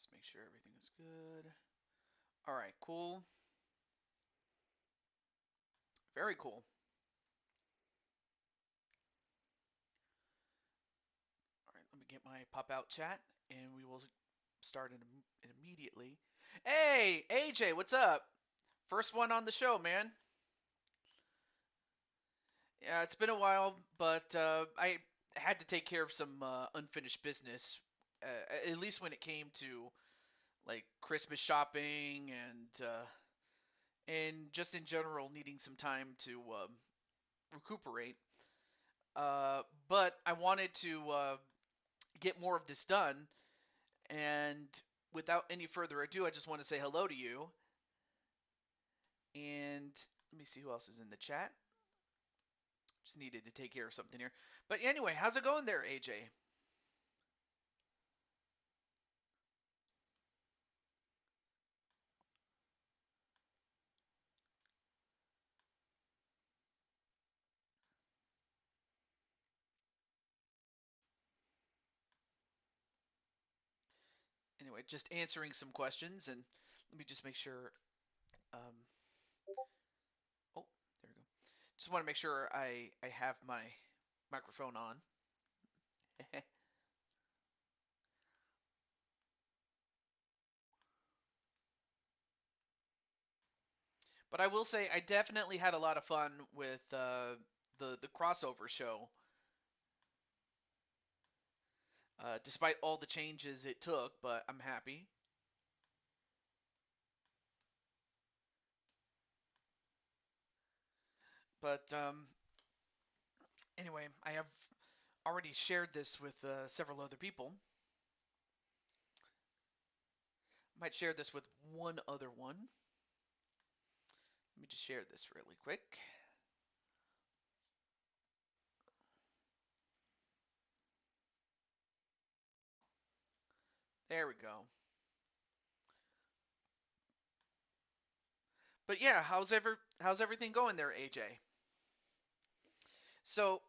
Just make sure everything is good. All right, cool. Very cool. All right, let me get my pop-out chat, and we will start it immediately. Hey, AJ, what's up? First one on the show, man. Yeah, it's been a while, but I had to take care of some unfinished business, at least when it came to like Christmas shopping and just in general needing some time to recuperate. But I wanted to get more of this done, and without any further ado, I just want to say hello to you. And let me see who else is in the chat. Just needed to take care of something here. But anyway, how's it going there, AJ? Anyway, just answering some questions, and let me just make sure. Um, oh, there we go. Just want to make sure I have my microphone on. But I will say I definitely had a lot of fun with the crossover show. Despite all the changes it took, but I'm happy. But anyway, I have already shared this with several other people. Might share this with one other one. Let me just share this really quick. There we go. But yeah, how's everything going there, AJ? So,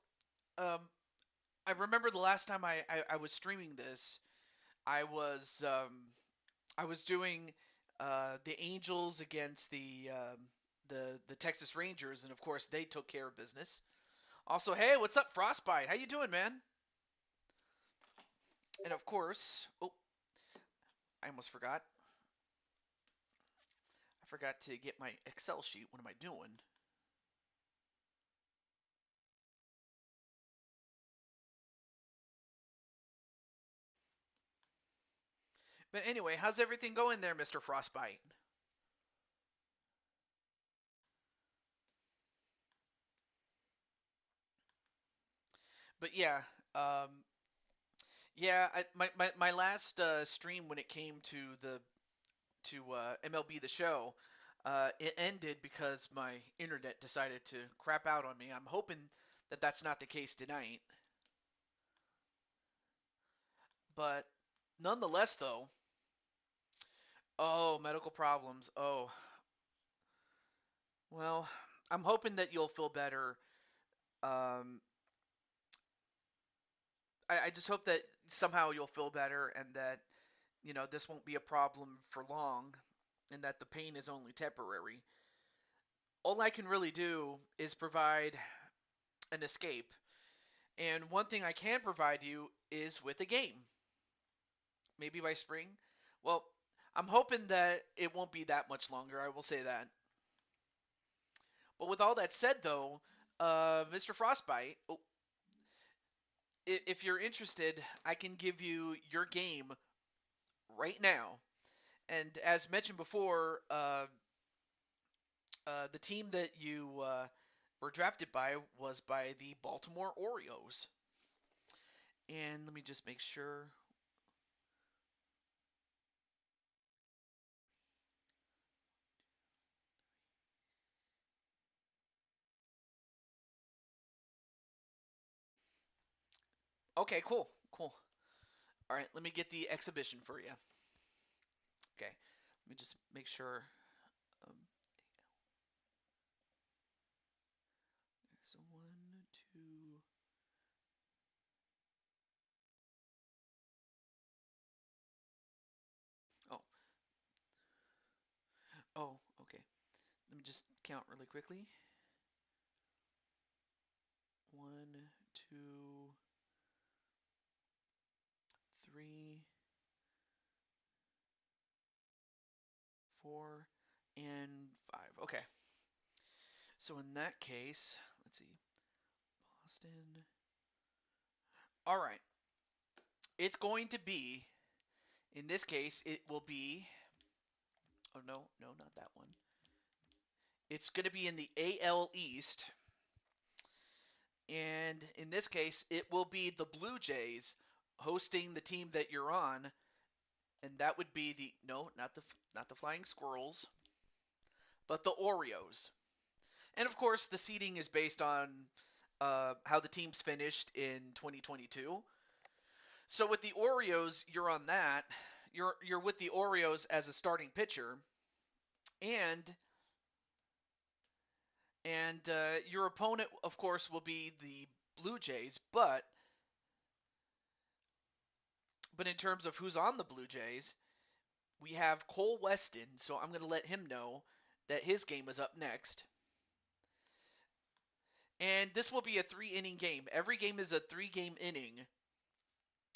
um, I remember the last time I was streaming this, I was I was doing the Angels against the Texas Rangers, and of course they took care of business. Also, hey, what's up, Frostbite? How you doing, man? And of course, oh, I almost forgot. I forgot to get my Excel sheet. What am I doing? But anyway, how's everything going there, Mr. Frostbite? But yeah, um, yeah, my last stream when it came to the to MLB The Show, it ended because my internet decided to crap out on me. I'm hoping that that's not the case tonight. But nonetheless, though, oh, medical problems. Oh, well, I'm hoping that you'll feel better. Um, I just hope that somehow you'll feel better and that, this won't be a problem for long and that the pain is only temporary. All I can really do is provide an escape. And one thing I can provide you is with a game. Maybe by spring. Well, I'm hoping that it won't be that much longer. I will say that. But with all that said, though, Mr. Frostbite, if you're interested, I can give you your game right now. And as mentioned before, the team that you were drafted by was by the Baltimore Orioles. And let me just make sure. Okay, cool, cool. All right, let me get the exhibition for you. Okay, let me just make sure. Um, so 1, 2. Oh, okay. Let me just count really quickly. 1, 2, 3, 4, and 5. Okay. So in that case, let's see. Boston. All right. It's going to be, in this case, it will be. Oh, no, not that one. It's going to be in the AL East. And in this case, it will be the Blue Jays hosting the team that you're on, and that would be the not the Flying Squirrels, but the Oreos. And of course, the seeding is based on how the teams finished in 2022. So with the Oreos, you're on that. You're with the Oreos as a starting pitcher, and your opponent, of course, will be the Blue Jays. But in terms of who's on the Blue Jays, we have Cole Weston. So I'm going to let him know that his game is up next. And this will be a 3-inning game. Every game is a 3-game inning,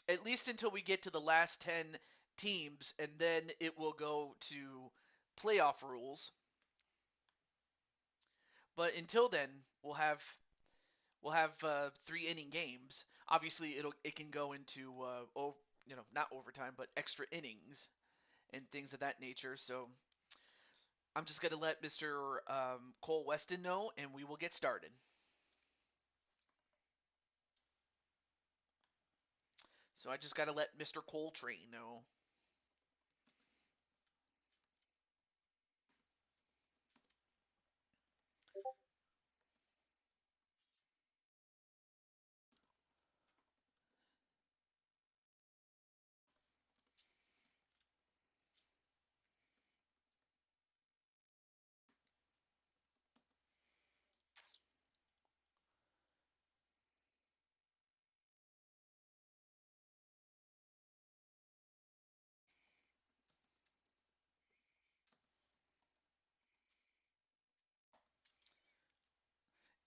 at least until we get to the last 10 teams, and then it will go to playoff rules. But until then, we'll have 3-inning games. Obviously, it can go into not overtime, but extra innings and things of that nature. So I'm just gonna let Mr. Cole Weston know, and we will get started. So I just gotta let Mr. Coltrane know.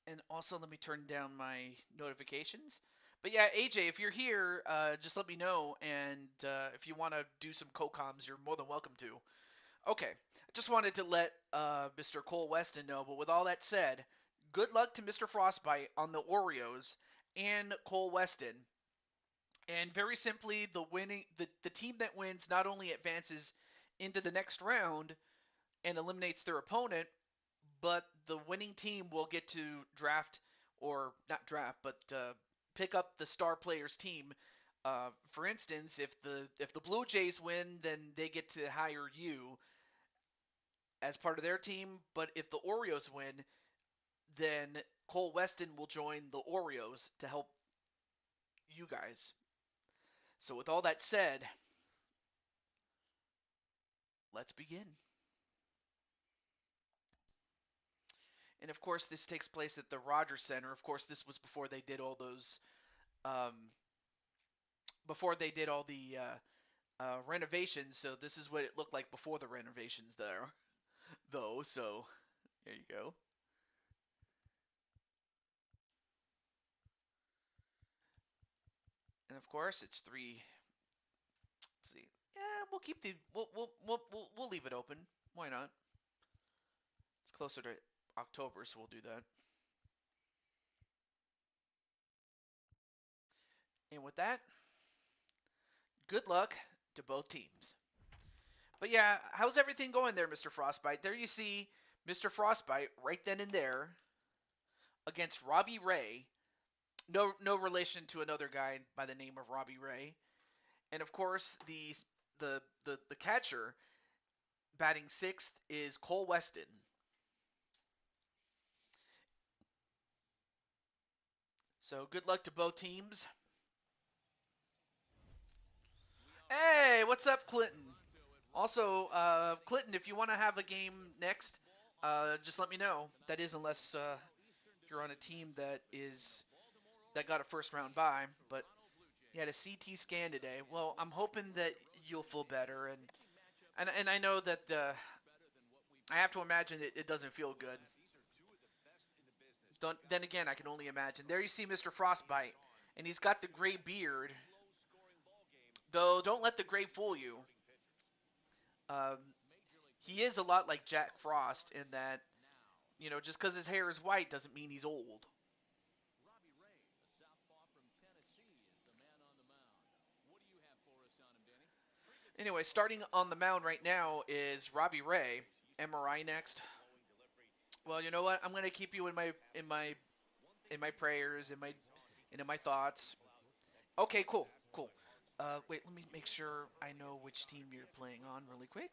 And also, let me turn down my notifications. But yeah, AJ, if you're here, just let me know. And if you want to do some co-coms, you're more than welcome to. Okay, I just wanted to let Mr. Cole Weston know. But with all that said, good luck to Mr. Frostbite on the Oreos and Cole Weston. And very simply, the team that wins not only advances into the next round and eliminates their opponent, but the winning team will get to draft, or not draft, but pick up the star players team. For instance, if the Blue Jays win, then they get to hire you as part of their team. But if the Orioles win, then Cole Weston will join the Oreos to help you guys. So with all that said, let's begin. And of course, this takes place at the Rogers Center. Of course, this was before they did all those, um, before they did all the renovations. So this is what it looked like before the renovations there, though. So there you go. And of course, it's three. Let's see. Yeah, we'll keep the we'll leave it open. Why not? It's closer to October, so we'll do that. And with that, good luck to both teams. But yeah, how's everything going there, Mr. Frostbite? There you see Mr. Frostbite right then and there against Robbie Ray. No relation to another guy by the name of Robbie Ray. And of course, the catcher batting sixth is Cole Weston. So good luck to both teams. Hey, what's up, Clinton? Also, Clinton, if you want to have a game next, just let me know. That is, unless you're on a team that got a first round bye, but he had a CT scan today. Well, I'm hoping that you'll feel better, and I know that I have to imagine it doesn't feel good. Then again, I can only imagine. There you see Mr. Frostbite, and he's got the gray beard. Though, don't let the gray fool you. Um, he is a lot like Jack Frost in that, just because his hair is white doesn't mean he's old. Anyway, starting on the mound right now is Robbie Ray. MRI next. Well, you know what? I'm gonna keep you in my prayers, in my thoughts. Okay, cool, cool. Wait, let me make sure I know which team you're playing on really quick.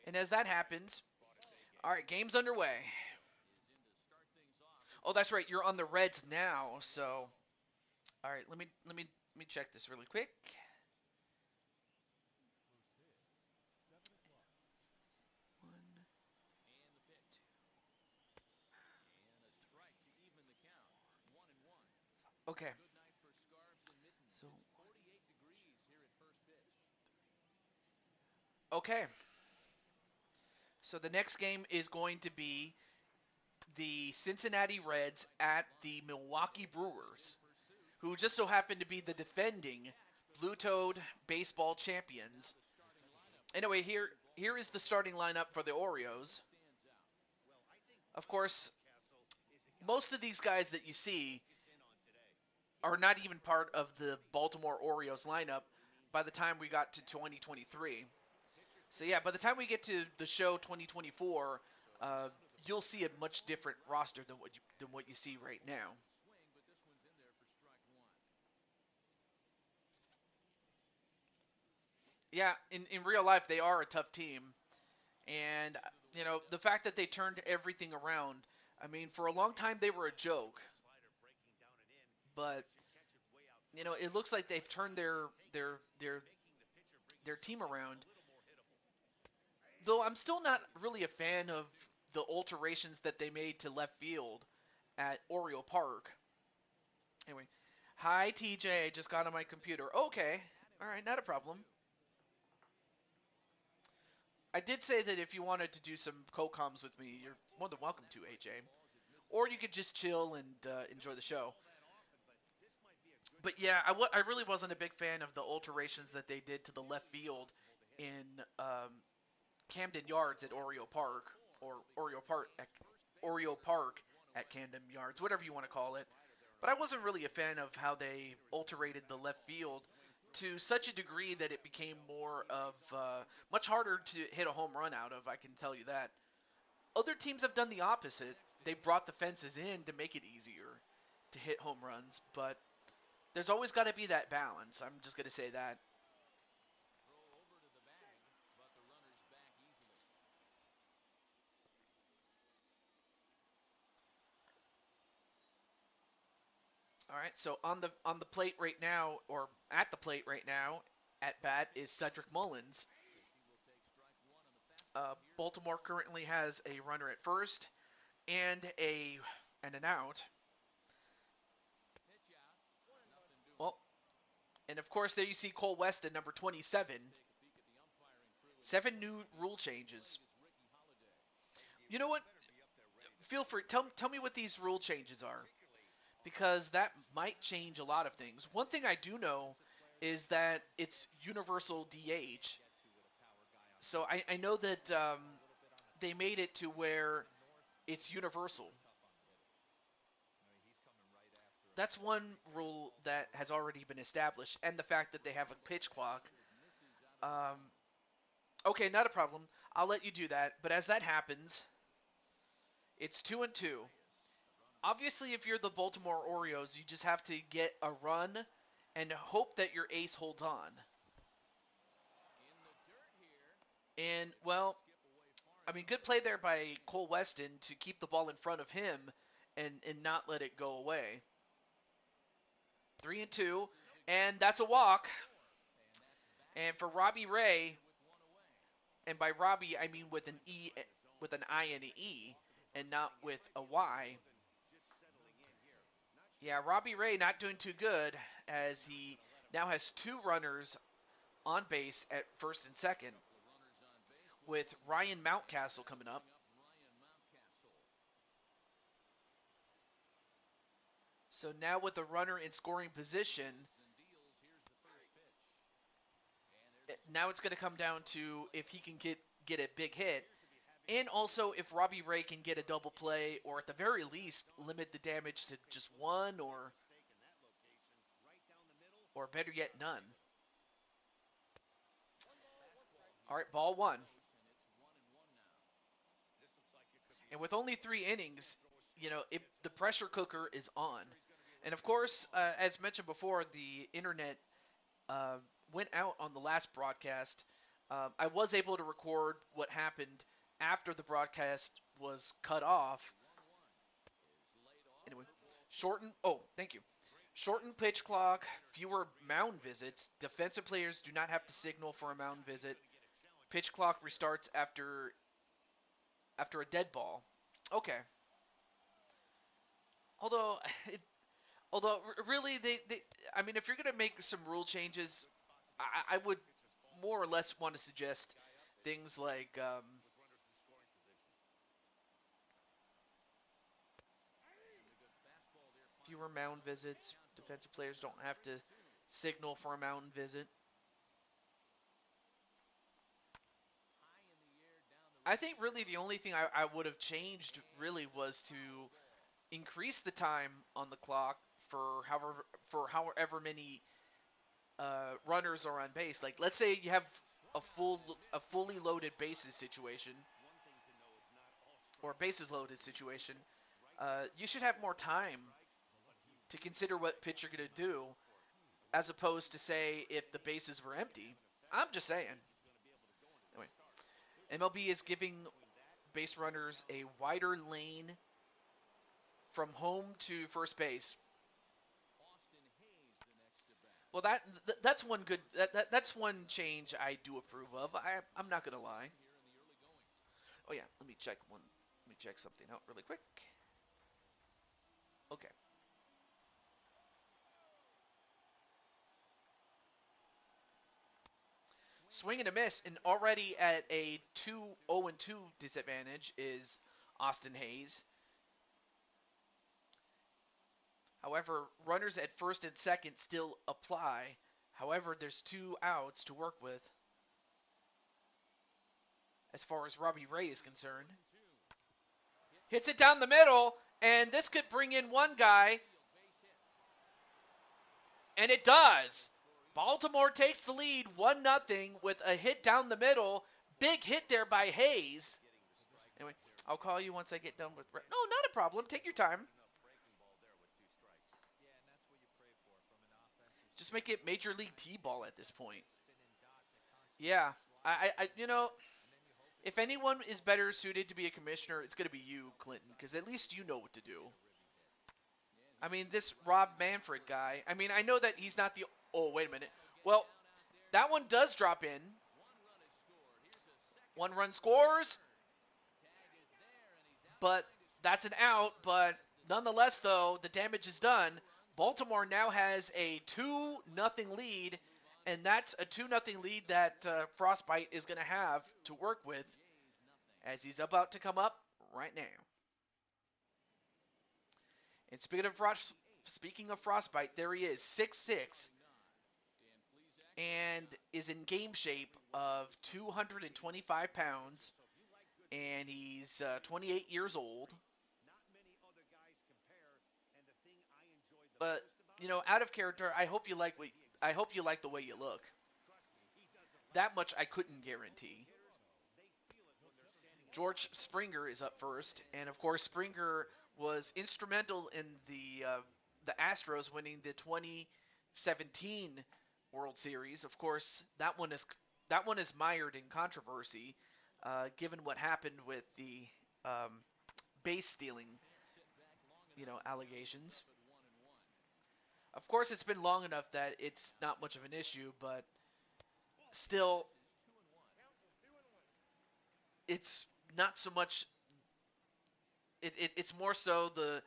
And as that happens, all right, game's underway. Oh, that's right, you're on the Reds now. So, all right, let me check this really quick. One, okay. So, okay. So the next game is going to be the Cincinnati Reds at the Milwaukee Brewers, who just so happen to be the defending Blue Toad baseball champions. Anyway, here is the starting lineup for the Orioles. Of course, most of these guys that you see are not even part of the Baltimore Orioles lineup by the time we got to 2023. So yeah, by the time we get to the show 2024, uh, you'll see a much different roster than what you see right now. Yeah, in real life they are a tough team, and the fact that they turned everything around. I mean, for a long time they were a joke, but it looks like they've turned their team around. Though I'm still not really a fan of the alterations that they made to left field at Oriole Park. Anyway, hi TJ, just got on my computer. Okay, all right, not a problem. I did say that if you wanted to do some co-coms with me, you're more than welcome to, AJ. Or you could just chill and enjoy the show. But yeah, I really wasn't a big fan of the alterations that they did to the left field in Camden Yards at Oriole Park, or Oriole Park at Camden Yards, whatever you want to call it. But I wasn't really a fan of how they alterated the left field to such a degree that it became more of much harder to hit a home run out of. I can tell you that. Other teams have done the opposite. They brought the fences in to make it easier to hit home runs, but there's always got to be that balance. I'm just going to say that. All right, so on the plate right now, or at the plate right now, at bat is Cedric Mullins. Baltimore currently has a runner at first and an out. Well, and of course there you see Cole Weston, number 27. 7 new rule changes. You know what? Feel free. Tell me what these rule changes are, because that might change a lot of things. One thing I do know is that it's universal DH. So I know that they made it to where it's universal. That's one rule that has already been established, and the fact that they have a pitch clock. Um, okay, not a problem. I'll let you do that. But as that happens, it's 2-2. Obviously, if you're the Baltimore Orioles, you just have to get a run and hope that your ace holds on. And, well, I mean, good play there by Cole Weston to keep the ball in front of him and not let it go away. 3-2, and that's a walk. And for Robbie Ray, and by Robbie I mean with an E, with an I and an E, and not with a Y. Yeah, Robbie Ray not doing too good as he now has 2 runners on base at first and second. with Ryan Mountcastle coming up. So now with a runner in scoring position, now it's going to come down to if he can get a big hit, and also if Robbie Ray can get a double play, or at the very least limit the damage to just one, or better yet, none. All right, ball one. And with only 3 innings, the pressure cooker is on. And of course, as mentioned before, the internet uh, went out on the last broadcast. I was able to record what happened after the broadcast was cut off. Anyway, thank you. Shortened pitch clock, fewer mound visits. Defensive players do not have to signal for a mound visit. Pitch clock restarts after a dead ball. Okay. Although, it, although really, I mean, if you're gonna make some rule changes, I would more or less want to suggest things like fewer mound visits. Defensive players don't have to signal for a mound visit. I think really the only thing I would have changed really was to increase the time on the clock for however many runners are on base. Like, let's say you have a fully loaded bases situation, or bases loaded situation. You should have more time to consider what pitch you're going to do, as opposed to, say, if the bases were empty. I'm just saying. Anyway, MLB is giving base runners a wider lane from home to first base. Well, that's one good that's one change I do approve of. I'm not gonna lie. Oh yeah, let me check something out really quick. Okay. Swing and a miss, and already at a 2-0-2 disadvantage is Austin Hayes. However, runners at first and second still apply. However, there's 2 outs to work with as far as Robbie Ray is concerned. Hits it down the middle, and this could bring in one guy. And it does. Baltimore takes the lead 1-0 with a hit down the middle. Big hit there by Hayes. Anyway, I'll call you once I get done with... No, not a problem. Take your time. Just make it Major League T-ball at this point. Yeah. If anyone is better suited to be a commissioner, it's going to be you, Clinton, because at least you know what to do. I mean, this Rob Manfred guy, I mean, I know that he's not the... Oh, wait a minute. Well, that one does drop in. 1 run scores. But that's an out. But nonetheless, though, the damage is done. Baltimore now has a 2-0 lead. And that's a 2-0 lead that Frostbite is going to have to work with as he's about to come up right now. And speaking of Frostbite, there he is, 6'6", and is in game shape of 225 pounds, and he's 28 years old. But out of character, I hope you like the way you look. That much I couldn't guarantee. George Springer is up first, and of course Springer was instrumental in the Astros winning the 2017 World Series. Of course, that one is mired in controversy, given what happened with the base stealing, allegations. Of course, it's been long enough that it's not much of an issue, but still, it's not so much. It's more so the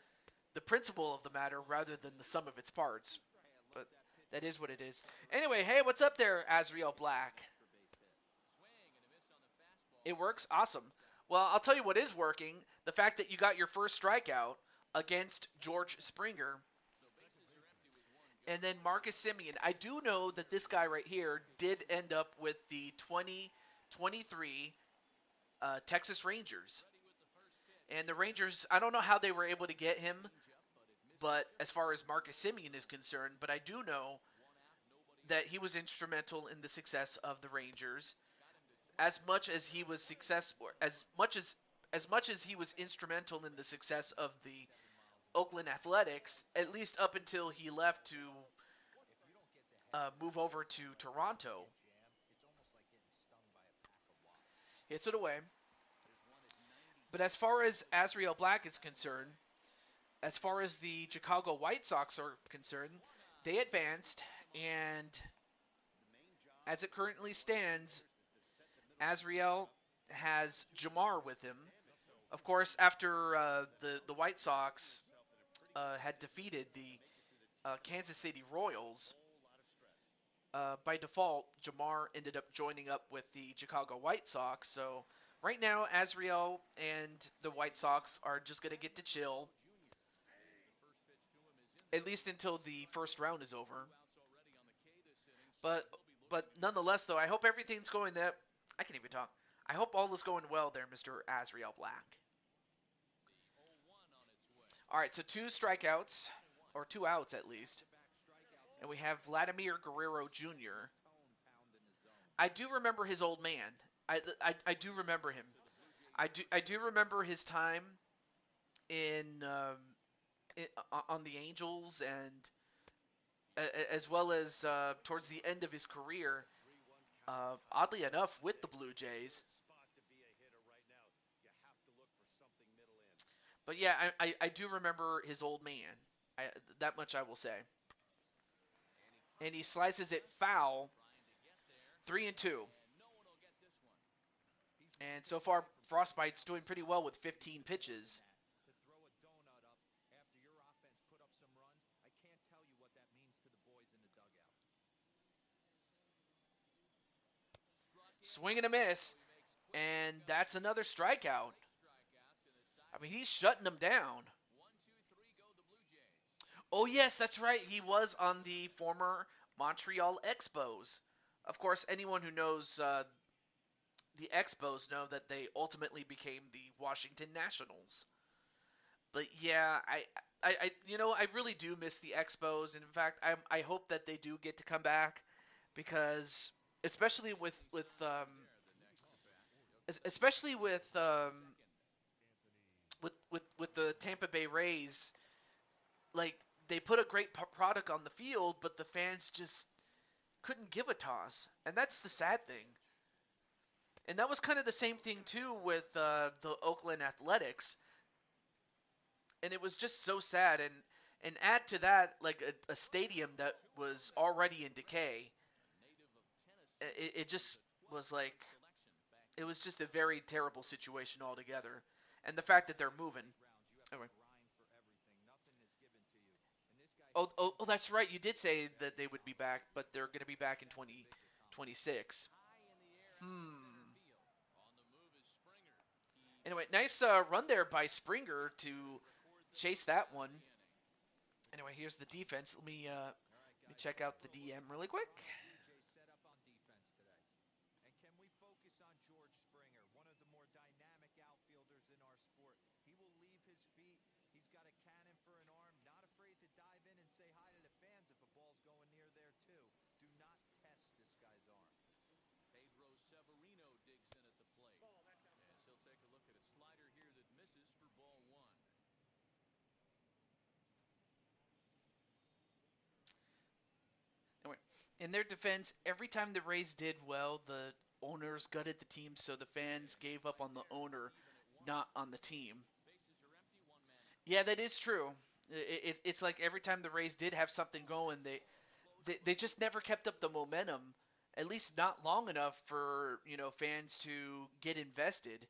principle of the matter rather than the sum of its parts. But that is what it is. Anyway, hey, what's up there, Azriel Black? It works? Awesome. Well, I'll tell you what is working. The fact that you got your first strikeout against George Springer. And then Marcus Simeon. I do know that this guy right here did end up with the 2023 Texas Rangers. And the Rangers, I don't know how they were able to get him, but as far as Marcus Simeon is concerned, but I do know that he was instrumental in the success of the Rangers. As much as he was successful, as much as he was instrumental in the success of the Oakland Athletics, at least up until he left to move over to Toronto. Hits it away. But as far as Azriel Black is concerned, as far as the Chicago White Sox are concerned, they advanced, and as it currently stands, Azriel has Jamar with him. Of course, after the White Sox had defeated the Kansas City Royals, by default, Jamar ended up joining up with the Chicago White Sox. So right now, Azriel and the White Sox are just going to get to chill, at least until the first round is over. But but nonetheless, though, I hope everything's going that I can even talk. I hope all is going well there, Mr. Azriel Black. All right, so two strikeouts, or two outs at least, and we have Vladimir Guerrero Jr. I do remember his old man. I do remember him. I do remember his time in, on the Angels, and as well as towards the end of his career. Oddly enough, with the Blue Jays. But yeah, I do remember his old man. I, that much I will say. And he slices it foul, 3-2. And so far, Frostbite's doing pretty well with 15 pitches. Swing and a miss, and that's another strikeout. I mean, he's shutting them down. Oh, yes, that's right. He was on the former Montreal Expos. Of course, anyone who knows the Expos know that they ultimately became the Washington Nationals. But yeah, I really do miss the Expos, and in fact, I hope that they do get to come back, because especially with the Tampa Bay Rays, like, they put a great product on the field, but the fans just couldn't give a toss, and that's the sad thing. And that was kind of the same thing too with the Oakland Athletics, and it was just so sad. And add to that, like, a stadium that was already in decay. It just was like, it was just a very terrible situation altogether, and the fact that they're moving. Anyway. Oh, that's right. You did say that they would be back, but they're going to be back in 2026. Hmm. Anyway, nice run there by Springer to chase that one. Anyway, here's the defense. Let me check out the DM really quick. Anyway, in their defense, every time the Rays did well, the owners gutted the team, so the fans gave up on the owner, not on the team. Yeah, that is true. It's like every time the Rays did have something going, they just never kept up the momentum, at least not long enough for fans to get invested.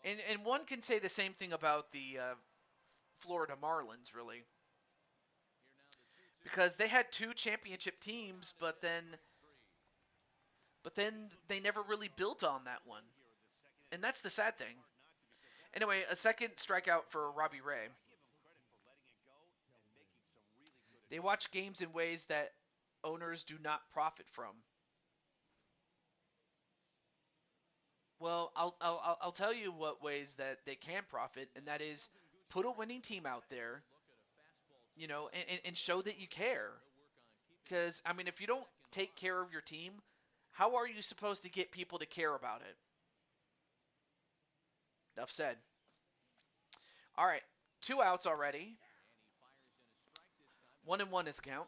And one can say the same thing about the Florida Marlins, really, because they had two championship teams, but then But then they never really built on that one. And that's the sad thing. Anyway, a second strikeout for Robbie Ray. They watch games in ways that owners do not profit from. Well, I'll tell you what ways that they can profit, and that is put a winning team out there, and show that you care. Because, I mean, if you don't take care of your team, how are you supposed to get people to care about it? Enough said. All right, 2 outs already. 1-1 is the count. Okay.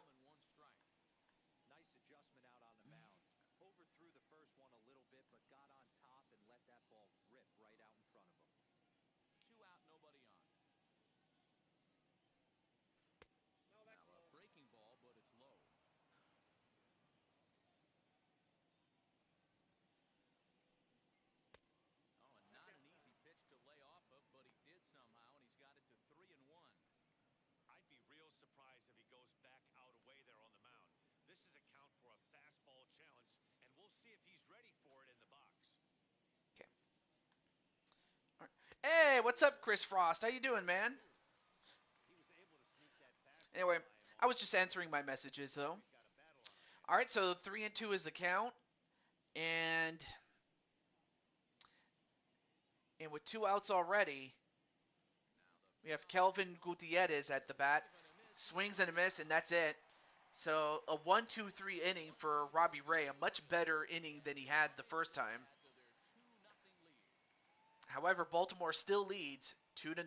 All right. Hey, what's up, Chris Frost? How you doing, man? Anyway, I was just answering my messages, though. All right, so 3-2 is the count, and with 2 outs already, we have Kelvin Gutierrez at the bat. Swings and a miss, and that's it. So a 1-2-3 inning for Robbie Ray, a much better inning than he had the first time. However, Baltimore still leads 2-0.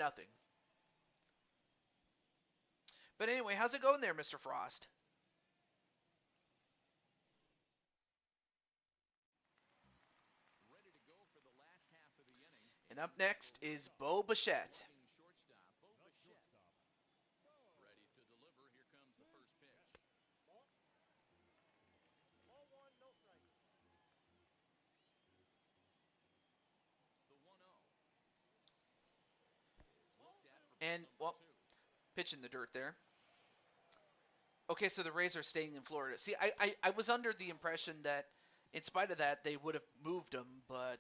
But anyway, how's it going there, Mr. Frost? And up next is Bo Bichette. And, well, pitch in the dirt there. Okay, so the Rays are staying in Florida. See, I was under the impression that, in spite of that, they would have moved him, but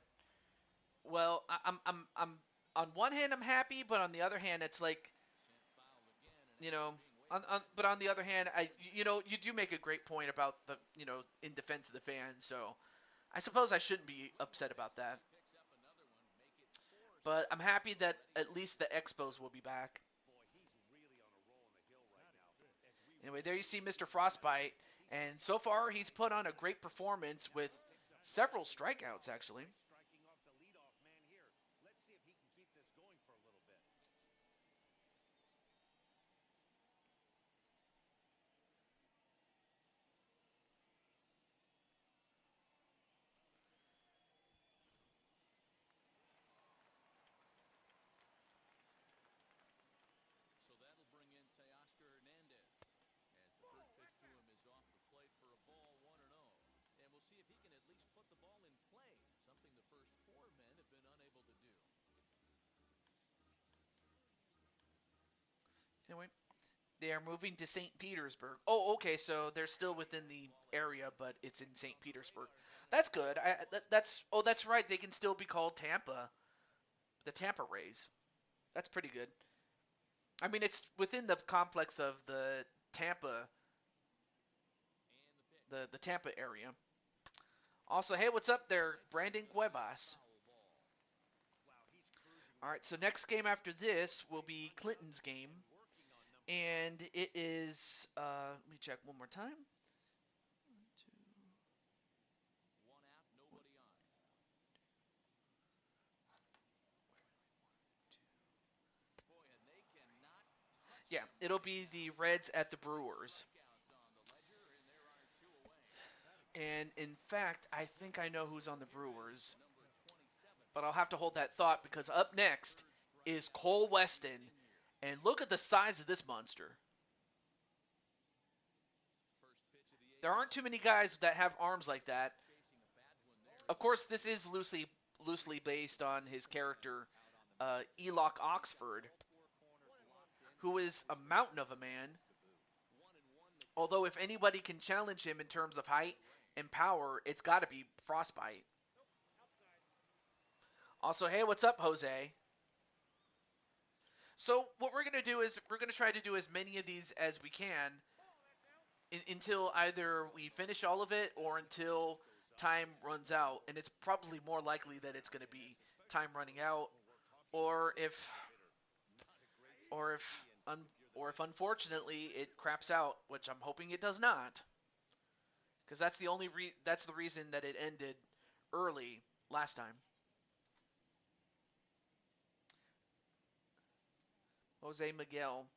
well, I'm on one hand I'm happy, but on the other hand it's like, you know, but on the other hand, you do make a great point about the, in defense of the fans. So I suppose I shouldn't be upset about that. But I'm happy that at least the Expos will be back. Anyway, there you see Mr. Frostbite, and so far he's put on a great performance with several strikeouts, actually. Anyway, they are moving to St. Petersburg. Oh, okay, so they're still within the area, but it's in St. Petersburg. That's good. That's right. They can still be called Tampa, the Tampa Rays. That's pretty good. I mean, it's within the complex of the Tampa, the Tampa area. Also, hey, what's up there, Brandon Cuevas? All right, so next game after this will be Clinton's game, and it is. Let me check one more time. Yeah, it'll be the Reds at the Brewers. And in fact, I think I know who's on the Brewers. But I'll have to hold that thought because up next is Cole Weston. And look at the size of this monster. There aren't too many guys that have arms like that. Of course, this is loosely based on his character, Eloch Oxford, who is a mountain of a man. Although if anybody can challenge him in terms of height, and power, it's got to be Frostbite. Also, hey, what's up, Jose? So what we're gonna do is we're gonna try to do as many of these as we can until either we finish all of it or until time runs out, and it's probably more likely that it's gonna be time running out, or if or if un- or if unfortunately it craps out, which I'm hoping it does not, because that's the reason that it ended early last time. Jose Miguel.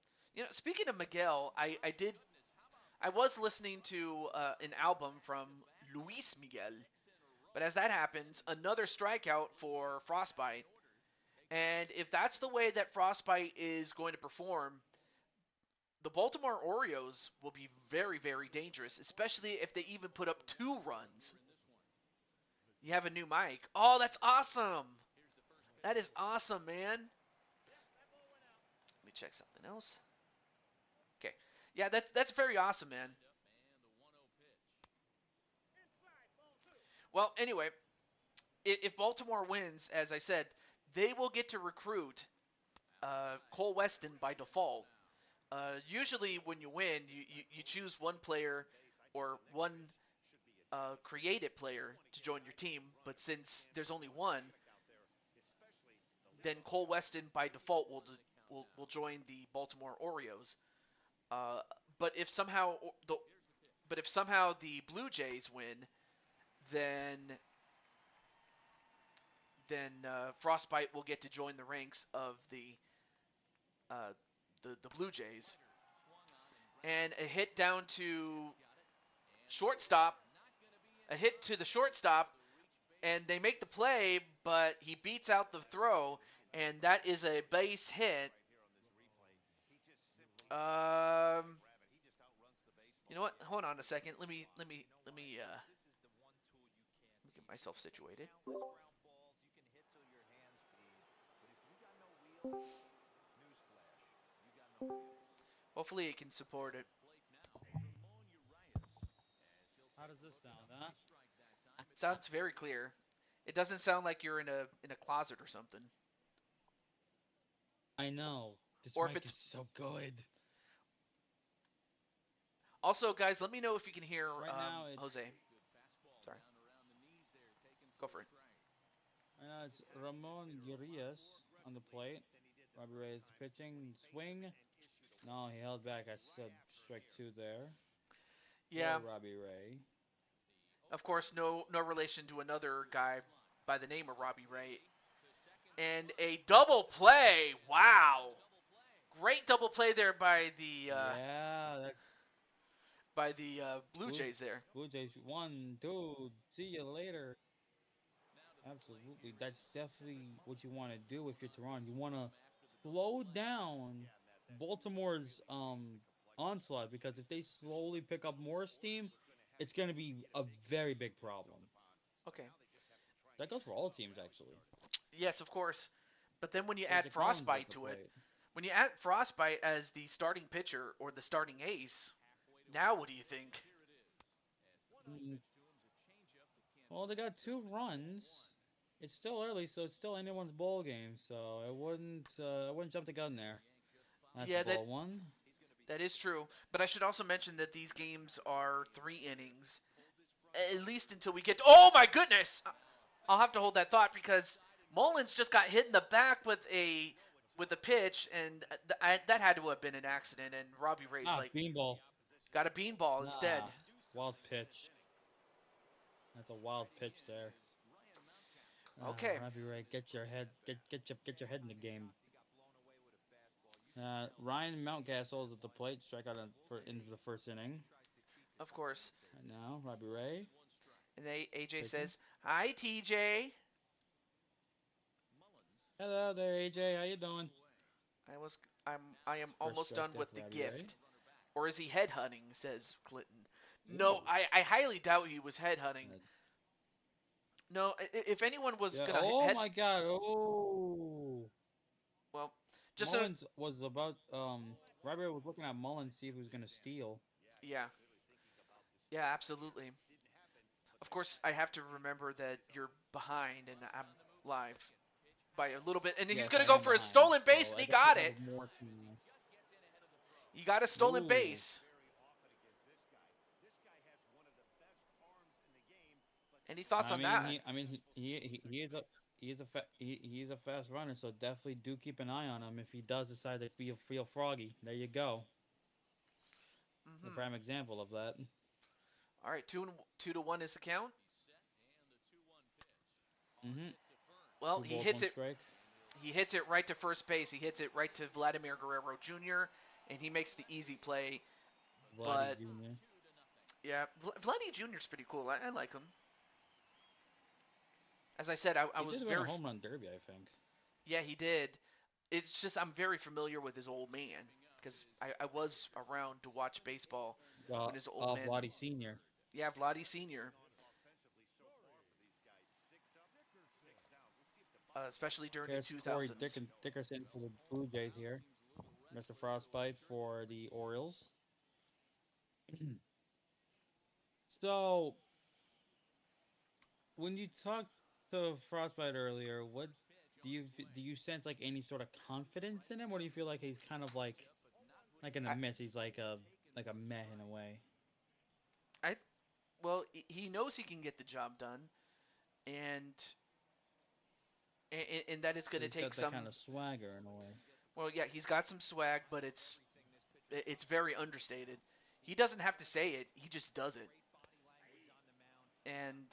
Speaking of Miguel, I was listening to an album from Luis Miguel, but as that happens, another strikeout for Frostbite. And if that's the way that Frostbite is going to perform, the Baltimore Orioles will be very, very dangerous, especially if they even put up 2 runs. You have a new mic. Oh, that's awesome. That is awesome, man. Let me check something else. Okay. Yeah, that's very awesome, man. Well, anyway, if Baltimore wins, as I said, they will get to recruit Cole Weston by default. Usually, when you win, you choose one player or one created player to join your team. But since there's only one, then Cole Weston by default will join the Baltimore Orioles. Uh, but if somehow the Blue Jays win, then Frostbite will get to join the ranks of uh, the Blue Jays. And a hit down to shortstop, a hit to the shortstop, and they make the play, but he beats out the throw, and that is a base hit. Um, you know what? Hold on a second. Let me get myself situated. Hopefully, it can support it. How does this sound, huh? Sounds very clear. It doesn't sound like you're in a closet or something. I know. This Or if mic it's is so good. also, guys, let me know if you can hear Right now it's Jose. Sorry, go for it. Ramon Urias on the plate. Robbie Ray is pitching. Swing. No, he held back. I said strike two there. Yeah, For Robbie Ray. of course, no relation to another guy by the name of Robbie Ray. And a double play. Wow, great double play there Yeah, that's by the Blue Blue Jays there. Blue Jays. 1, 2. See you later. Absolutely. That's definitely what you want to do if you're Toronto. You want to slow down Baltimore's onslaught because if they slowly pick up more steam, it's going to be a very big problem. Okay. That goes for all teams actually. Yes, of course. But then when you add Jose Clemens at Frostbite the to it, plate. when you add Frostbite as the starting pitcher or the starting ace, now what do you think? Mm, well, they got 2 runs. It's still early, so it's still anyone's ball game. So I wouldn't jump the gun there. That's a Yeah, ball one. that is true. But I should also mention that these games are 3 innings, at least until we get. Oh my goodness! I'll have to hold that thought because Mullins just got hit in the back with a pitch, and that had to have been an accident. And Robbie Ray's Ah, like beanball. got a beanball instead. Nah, wild pitch. That's a wild pitch there. Okay, Robbie Ray, get your head in the game. Ryan Mountcastle is at the plate, strikeout for into the first inning. of course. Right now, Robbie Ray And AJ pitching. says, "Hi, TJ." Hello there, AJ. How you doing? I am First almost strike done there with for the Robbie Ray. gift. Or is he headhunting? Says Clinton. No, Ooh. I highly doubt he was headhunting. No, if anyone was Yeah. gonna Oh head, my God. Oh. well, just so Mullins was about Robbie Ray was looking at Mullins see if he was gonna steal. yeah, yeah, absolutely. of course, I have to remember that you're behind and I'm live by a little bit. And he's Yes, going I to go am for a behind, stolen base, so and I he definitely got have it. a more to. He got a stolen Ooh, base, any thoughts I on mean, that? he is a fast runner, so definitely do keep an eye on him if he does decide to feel froggy. There you go, the Mm-hmm. prime example of that. All right, 2-1 is the count. Mm-hmm. Well, Two he balls, hits one it. strike. He hits it right to first base. He hits it right to Vladimir Guerrero Jr. and he makes the easy play. Vladdy But Jr. yeah, Vladdy Jr. is pretty cool. I like him. As I said, I He was did win a very home run derby, I think. yeah he did. It's just I'm very familiar with his old man because I was around to watch baseball when his old man. Vladdy Senior. Yeah, Vladdy Sr. Especially during the Here's Corey 2000s. Dickerson for the Blue Jays here. Mr. Frostbite for the Orioles. So when you talked to Frostbite earlier, what do you sense like any sort of confidence in him, or do you feel like he's kind of like in a I miss? He's like a meh in a way. I well he knows he can get the job done and and that it's going So to he's take got that some. kind of swagger in a way. Well, yeah, he's got some swag, but it's very understated. He doesn't have to say it; he just does it. And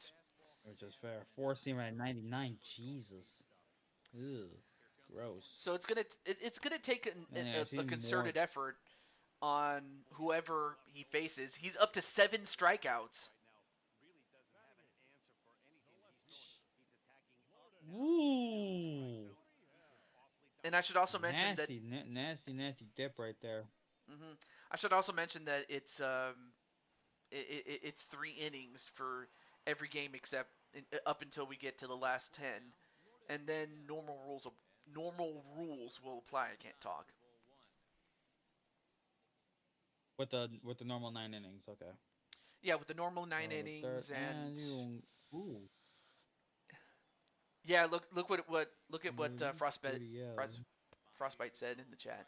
Which is fair. Four seamer at 99. Jesus. Ugh. Gross. so it's gonna take And a, I've a seen more. concerted effort on whoever he faces. He's up to 7 strikeouts. Woo! And I should also mention that Nasty dip right there. mhm, I should also mention that it's 3 innings for every game except up until we get to the last 10, and then normal rules will apply. I can't talk. With the normal 9 innings. Okay. Yeah, with the normal nine So the third innings and and you. Ooh. yeah, look at what Gurriel. Frostbite said in the chat.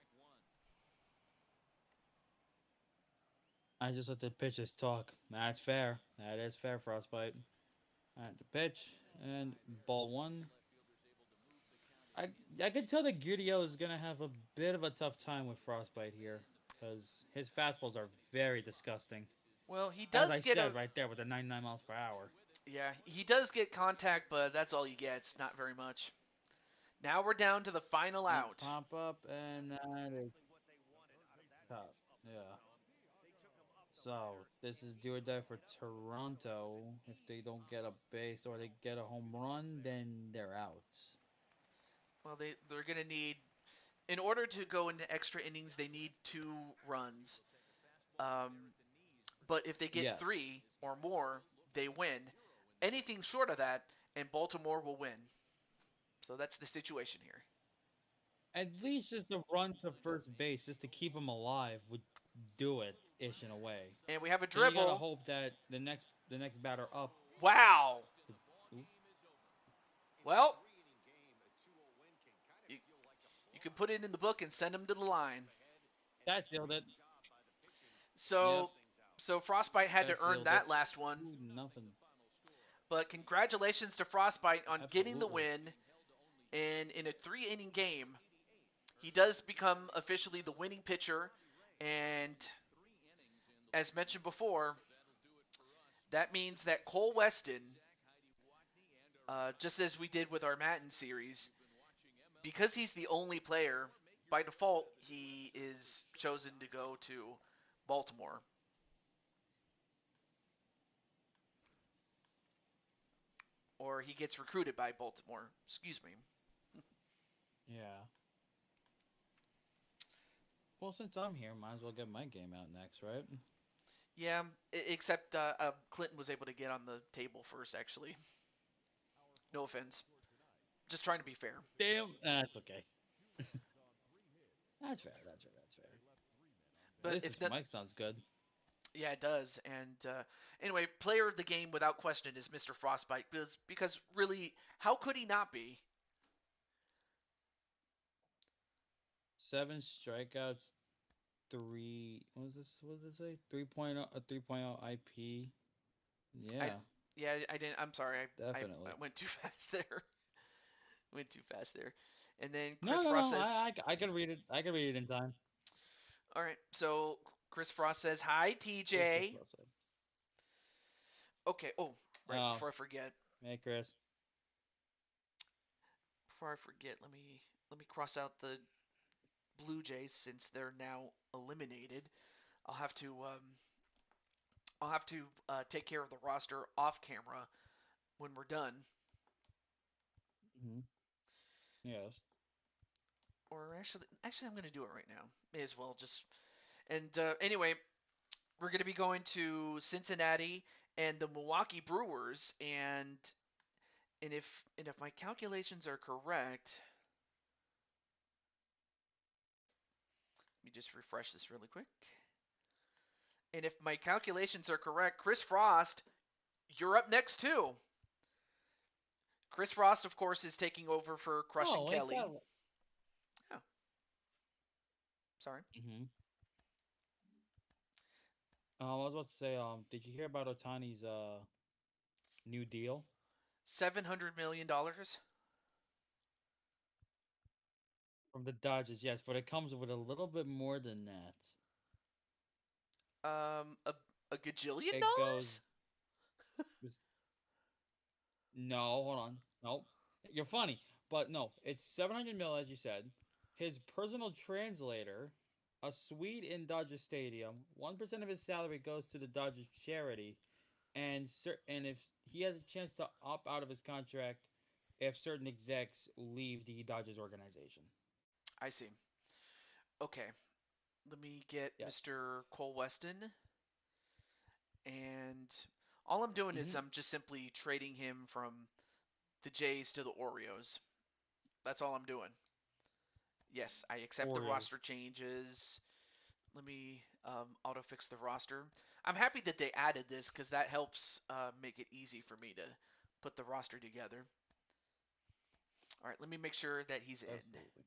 I just let the pitches talk. That's fair. That is fair, Frostbite. Alright, the pitch and ball one. I I can tell that Gurriel is gonna have a bit of a tough time with Frostbite here because his fastballs are very disgusting. Well, he As does I get said a right there with the 99 miles per hour. yeah, he does get contact, but that's all he gets. Not very much. Now we're down to the final Yep, out. pop up and that is top. Yeah. So this is do or die for Toronto. If they don't get a base or they get a home run, then they're out. Well, they're gonna need in order to go into extra innings, they need 2 runs. Um, but if they get Yes. 3 or more, they win. Anything short of that, and Baltimore will win. So that's the situation here. At least just a run to first base just to keep him alive would do it ish in a way. And we have a Then you gotta dribble. hope that the next batter up. Wow. Oop, Well, you, you can put it in the book and send him to the line. that sealed it. Yep, So, so Frostbite had to that earn sealed it. that last one. 2-0. But congratulations to Frostbite on getting the Absolutely. win. And in a 3 inning game, he does become officially the winning pitcher. And as mentioned before, that means that Cole Weston, just as we did with our Madden series, because he's the only player, by default, he is chosen to go to Baltimore. Or he gets recruited by Baltimore. Excuse me. Yeah. Well, since I'm here, might as well get my game out next, right? Yeah, except Clinton was able to get on the table first, actually. No offense. Just trying to be fair. Damn, that's okay. That's fair. That's fair. But This is mic sounds good. Yeah, it does. And anyway, player of the game without question is Mr. Frostbite because really, how could he not be? 7 strikeouts, three. What was this? What did it say? 3.0, a 3.0 IP. I Yeah, yeah, I didn't. I'm sorry. I definitely. went too fast there. Went too fast there. And then No, Chris no, Frost no. says, I can read it. I can read it in time. "All right." So Chris Frost says, "Hi, What does Chris TJ." Bell say? Okay. Oh, right. Oh, hey Chris. Before I forget, let me cross out the Blue Jays since they're now eliminated. I'll have to um, I'll have to take care of the roster off camera when we're done. Hmm. Yes. Or actually, I'm going to do it right now. May as well just. And anyway, we're going to be going to Cincinnati and the Milwaukee Brewers, and if my calculations are correct, let me just refresh this really quick. And if my calculations are correct, Chris Frost, you're up next too. Chris Frost, of course, is taking over for Oh, Crushing like Kelly. that. Oh, sorry. Mm-hmm. I was about to say, did you hear about Otani's new deal $700 million. from the Dodgers? Yes, but it comes with a little bit more than that. A gajillion It dollars? goes no, hold on. Nope. You're funny. But no, it's 700 mil as you said. His personal translator, a suite in Dodger Stadium, 1% of his salary goes to the Dodgers charity, and if he has a chance to opt out of his contract if certain execs leave the Dodgers organization. I see. Okay, let me get Yes. Mr. Cole Weston, and all I'm doing is Mhm. I'm just simply trading him from the Jays to the Orioles. That's all I'm doing. Yes, I accept the Orioles. roster changes. Let me auto fix the roster. I'm happy that they added this because that helps make it easy for me to put the roster together. All right, let me make sure that he's in. Absolutely.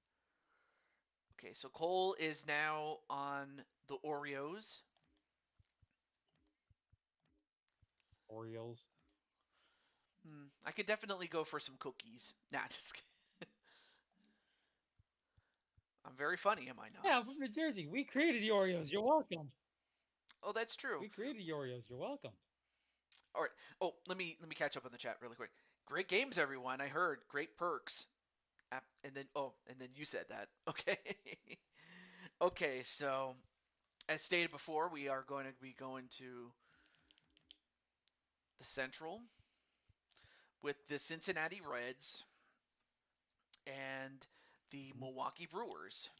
Okay, so Cole is now on the Oreos. Orioles. I could definitely go for some cookies. Nah, just kidding. I'm very funny, am I not? Yeah, I'm from New Jersey. We created the Oreos. You're welcome. Oh, that's true. We created the Oreos. You're welcome. All right. Oh, let me catch up on the chat really quick. Great games, everyone. I heard great perks. And then you said that. Okay. Okay. So as stated before, we are going to be going to the Central with the Cincinnati Reds and the Mhm. Milwaukee Brewers.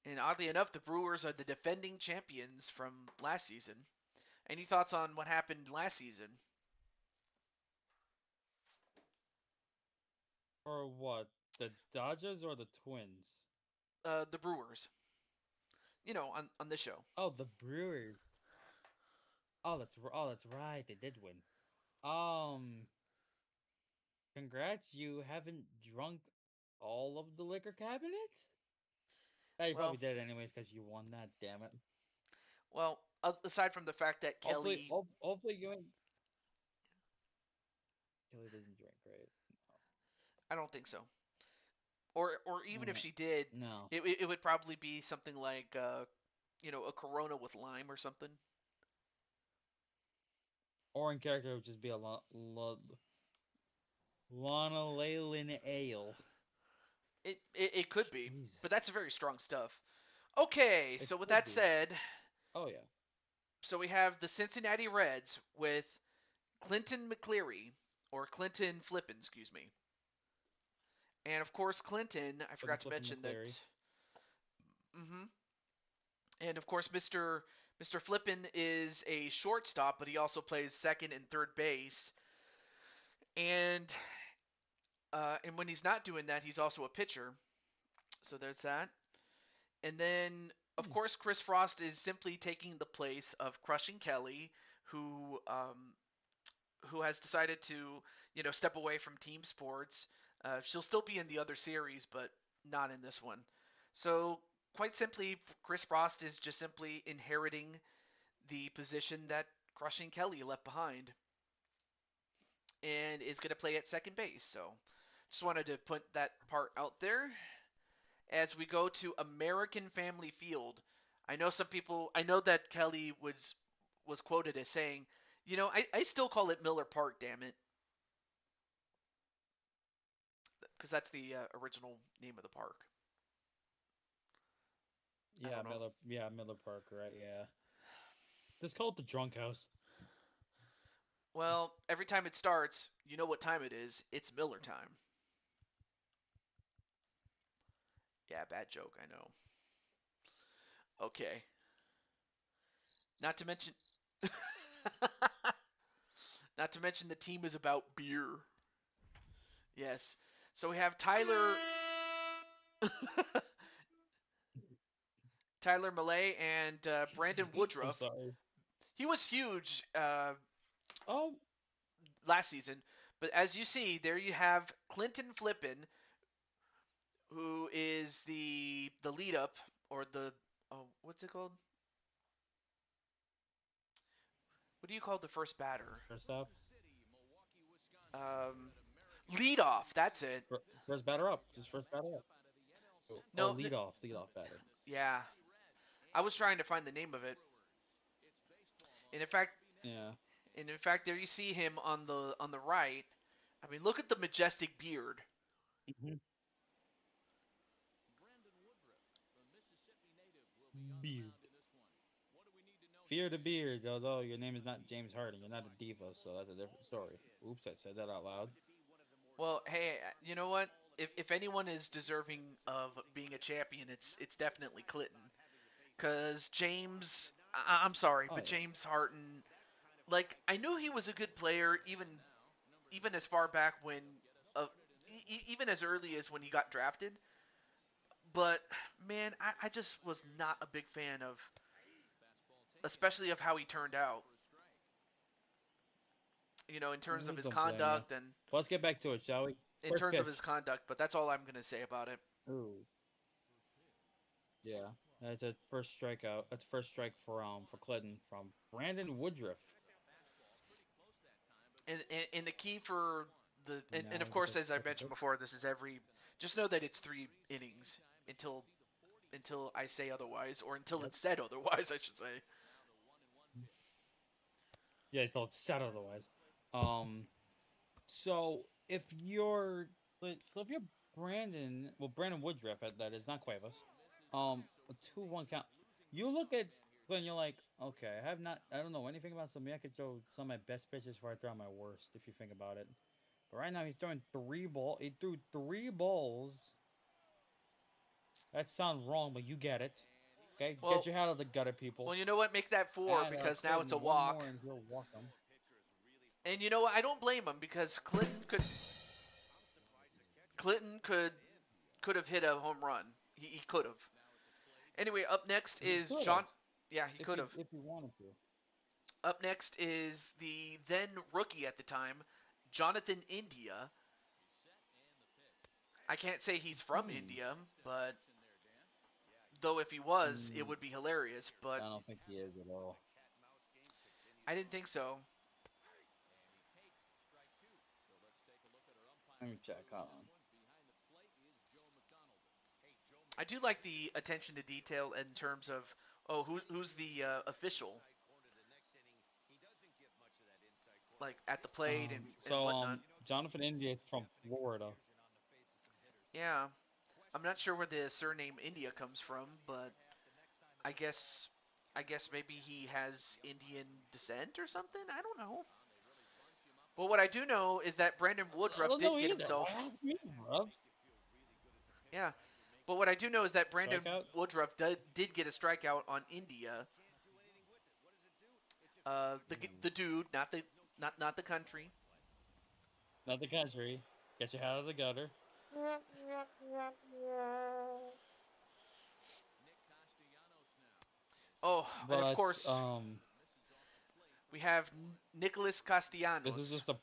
And oddly enough, the Brewers are the defending champions from last season. Any thoughts on what happened last season? Or what? The Dodgers or the Twins? The Brewers. On this show. Oh, the Brewers. Oh, that's right. They did win. Um, congrats. You haven't drunk all of the liquor cabinet. Yeah, you Well, probably did anyways because you won that. Damn it. aside from the fact that Hopefully, Kelly, hopefully you ain't. Kelly doesn't drink, right? I don't think so. Or even if No. she did, No. it would probably be something like a Corona with lime or something. Or in character, it would just be a Lana Leyland Ale. It could be, but Jesus. that's very strong stuff. Okay, It so with could that be. said, Oh yeah. so we have the Cincinnati Reds with Clinton McCleary or Clinton Flippin, excuse me. And of course, Clinton, I With the forgot to flipping mention McCleary. that. hmm And of course, Mr. Flippin is a shortstop, but he also plays second and third base. And when he's not doing that, he's also a pitcher. So there's that. And then of course, Chris Frost is simply taking the place of Crushing Kelly, who has decided to step away from team sports. She'll still be in the other series, but not in this one. So quite simply, Chris Frost is just simply inheriting the position that Crushing Kelly left behind, and is going to play at second base. So just wanted to put that part out there. As we go to American Family Field, I know that Kelly was quoted as saying, I still call it Miller Park, damn it, because that's the original name of the park. I Yeah, don't know. Miller. Yeah, Miller Park. Right. Yeah. Just call it the drunk house. Well, every time it starts, you know what time it is. It's Miller time. Yeah, bad joke, I know. Okay. Not to mention not to mention the team is about beer. Yes. So we have Tyler Millay and Brandon I'm Woodruff. sorry. He was huge Oh, last season, but as you see, there you have Clinton Flippin, who is the lead up, or the, oh, what's it called? What do you call the first batter? first off, Um, Lead off. That's it. first batter up. Just first batter up. Oh, No, lead off batter. yeah. I was trying to find the name of it, and in fact, Yeah. there you see him on the right. I mean, look at the majestic beard. Hmm. Beard. Fear the beard. Although your name is not James Harden, you're not a diva, so that's a different story. Oops, I said that out loud. Well, hey, you know what? If anyone is deserving of being a champion, it's definitely Clinton. Cause James, I'm sorry, Oh but yeah. James Harden, like I knew he was a good player, even as far back when, uh, even as early as when he got drafted. But man, I just was not a big fan of, especially of how he turned out. In terms of his Don't blame you. conduct and Well, let's get back to it, shall we? in First terms of his pitch. conduct. But that's all I'm gonna say about it. Ooh. Yeah. That's a first strikeout. That's first strike for Clinton from Brandon Woodruff. And the key for And and now of we get course, the as I second mentioned pitch. before, this is every. Just know that it's 3 innings until I say otherwise, or until Yep. it's said otherwise, I should say. Yeah, I told sad otherwise. Um. So if you're Brandon Woodruff, that is not Cuevas. A 2-1 count. You look at Glenn, you're like, okay, I don't know anything about something. I could throw some of my best pitches before I throw my worst, if you think about it. But right now he's throwing he threw 3 balls. That sounds wrong, but you get it. Okay, get Well, your head out of the gutter, people. you know what? Make that four And because now it's a Clinton, one walk. more, and he'll walk him. And you know what? I don't blame him because Clinton could have hit a home run. He could have. Anyway, up next He is could have, John. Yeah, he could have. if he wanted to. Up next is the then rookie at the time, Jonathan India. I can't say he's from Hmm. India, but though if he was, it Hmm. would be hilarious. But I don't think he is at all. I didn't think so. Let me check. Hold on. I do like the attention to detail in terms of, oh, who's the official, like at the plate and whatnot. Jonathan India is from Florida. Yeah, I'm not sure where the surname India comes from, but I guess I guess maybe he has Indian descent or something. I don't know. But what I do know is that Brandon I Woodruff don't did know get either. Why himself. ask me, bro? Yeah, but what I do know is that Brandon Strikeout? Woodruff did get a strikeout on India. The dude, not the country. Not the country. Get your head out of the gutter. Oh, and of But course we have Nicholas this is Castellanos. just a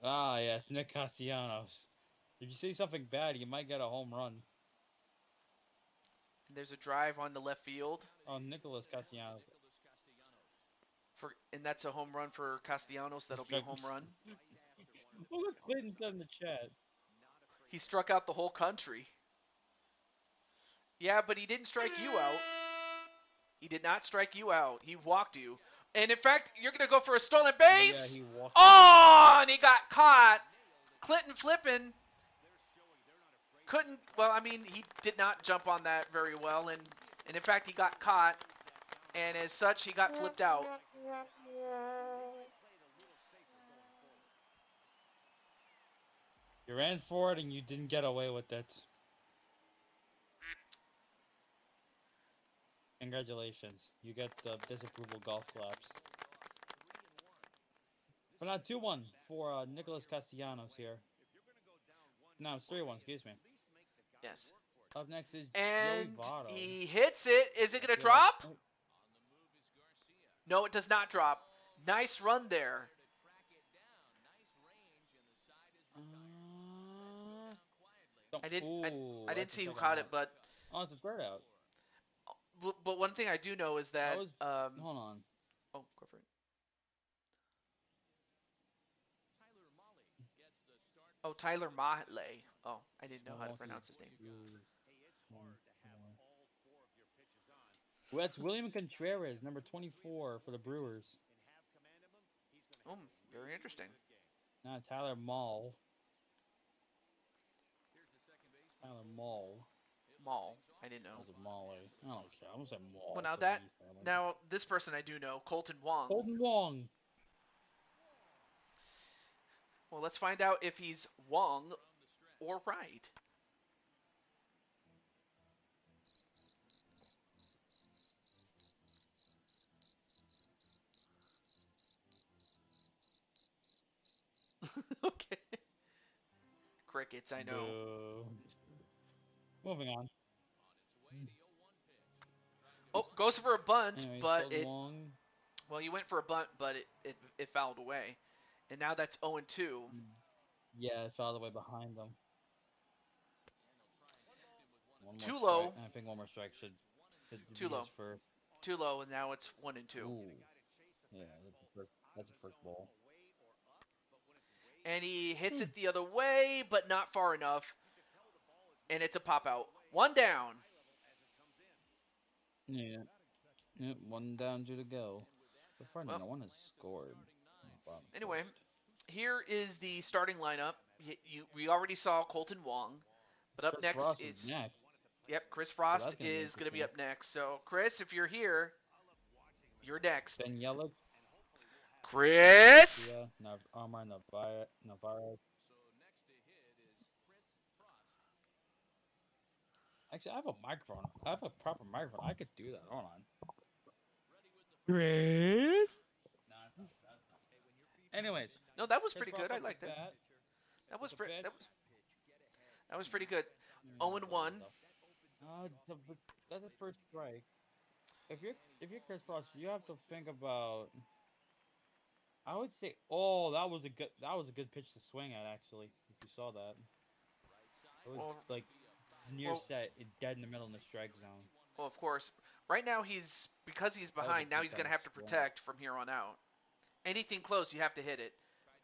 ah yes, Nick Castellanos. If you say something bad, you might get a home run. And there's a drive on the left field Oh, Nicholas Castellanos. and that's a home run for Castellanos. That'll be a home run. Look, Clayton said in the chat. He struck out the whole country. Yeah, but he didn't strike you out. He did not strike you out. He walked you. And in fact, you're going to go for a stolen Yeah, base. he walked me. Oh, and he got caught. Clinton flipping. Couldn't, well, I mean, he did not jump on that very well. And in fact, he got caught. And as such, he got flipped out. You ran for it and you didn't get away with it. Congratulations. You get the disapproval golf claps. But not 2-1 for Nicholas Castellanos here. No, it's 3-1, excuse me. Yes. Up next is Joey And Votto. he hits it. Is it I going to feel like... drop? No, it does not drop. Nice run there. Don't. I didn't I, Ooh, I didn't that's the see who second caught it, out. but Oh, it's the third out. one thing I do know is That that was... Hold on. oh, go for it. Oh, Tyler Mahle. Oh, I didn't know how to pronounce his name. Well, that's William Contreras, number 24 for the Brewers. Very interesting. Tyler Mall. Tyler Mall. Mall. I didn't That know. was a Molly. I don't care. I'm gonna say Well, Mall for the East family. now this person I do know, Colton Wong. Colton Wong. Well, let's find out if he's Wong or right. Okay. Crickets, I know. Boo. Moving on. Oh, goes for a bunt, Anyways, but Colton Wong. well, you went for a bunt, but it fouled away. And now that's 0-2. Yeah, it's all the way behind them. One more Too strike. low. I think one more strike should Too be his low. first. Too low, and now it's 1-2. Ooh. Yeah, that's the first ball. And he hits it the other way, but not far enough. And it's a pop out. One down. Yeah. Yep, one down, two to go. So far, Well, no one has scored. anyway, First. here is the starting lineup. We already saw Colton Wong, but up Chris next Frost is it's next. Chris So Frost that's gonna be is going to be interesting. up next. So Chris, if you're here, you're next. Ben Yelich, Chris. Garcia, Omar Navarro. Actually, I have a microphone. I have a proper microphone. I could do that. Hold on. Chris? No, that's not. Anyways, No, that was Chris pretty good. Frost I up to liked it. bat. That was The pretty. pitch. That was pretty good. Not 0 really 1. though. That's a first strike. If you're Chris Frost, you have to think about. I would say, oh, that was a good pitch to swing at actually. If you saw that, it was Well, like near well, set, dead in the middle in the strike zone. well. Of course. Right now because he's That was a behind. Now good he's time going to to have to swing. protect from here on out. Anything close, you have to hit it.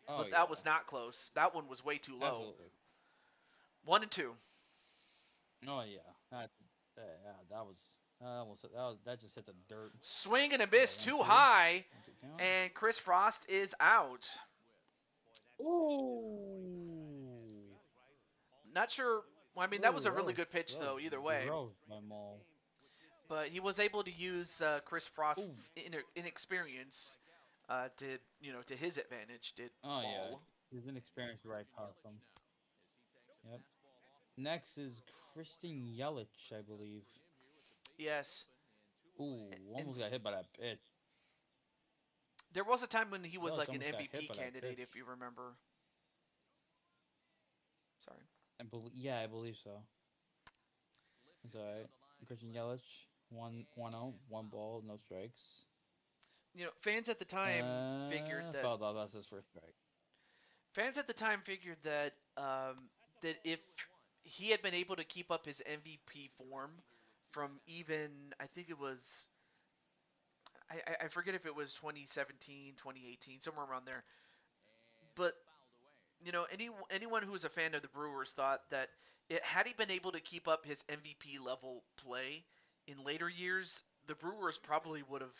Oh But that yeah, was not close. That one was way too low. absolutely. 1-2. Oh yeah, that was that just hit the dirt. Swing and a All right, miss too high, 1-2 count. and Chris Frost is out. Ooh, Not sure. Well, I mean, that was ooh, a really good pitch, that was though, either way. gross by Maul. But he was able to use Chris Ooh, Frost's inexperience to his advantage. Did oh yeah, Maul? he's inexperienced right past him. Yep. Next is Christian Yelich, I believe. Yes. Ooh, And almost got hit by that pitch. there was a time when he was Yelich like an almost got hit MVP by that candidate, pitch. if you remember. Sorry. Yeah, I believe so. It's alright. Christian Yelich. One out, one ball, no strikes. Fans at the time figured that Fouled off. That's his first strike. that if he had been able to keep up his MVP form from even I think it was I forget if it was 2017, 2018, somewhere around there. But anyone who was a fan of the Brewers thought that had he been able to keep up his MVP level play in later years, the Brewers probably would have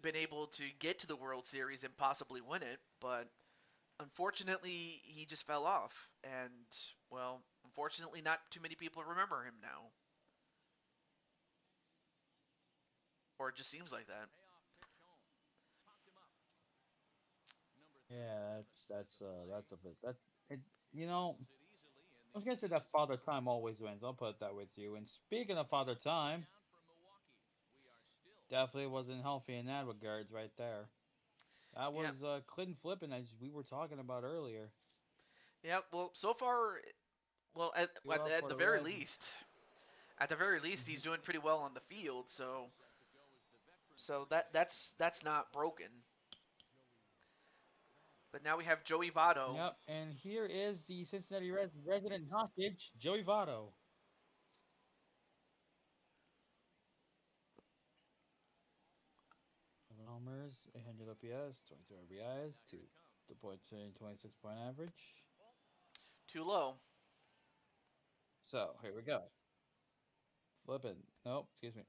been able to get to the World Series and possibly win it. But unfortunately, he just fell off, and well, unfortunately, not too many people remember him now, or it just seems like that. Yeah, that's a bit that it. You know, I was gonna say that Father Time always wins. I'll put that with you. And speaking of Father Time, definitely wasn't healthy in that regards right there. That Yeah, was Clinton flipping as we were talking about earlier. yeah. Well, so far, well, at, Two at, out at for the the very Reds. least, at the very least, he's doing pretty well on the field. So that's not broken. But now we have Joey Votto. Yep, and here is the Cincinnati Reds resident hostage, Joey Votto. 7 homers, 800 OPS, 22 RBIs, two point 26 point average. Too low. So here we go. Flipping. Nope, excuse me.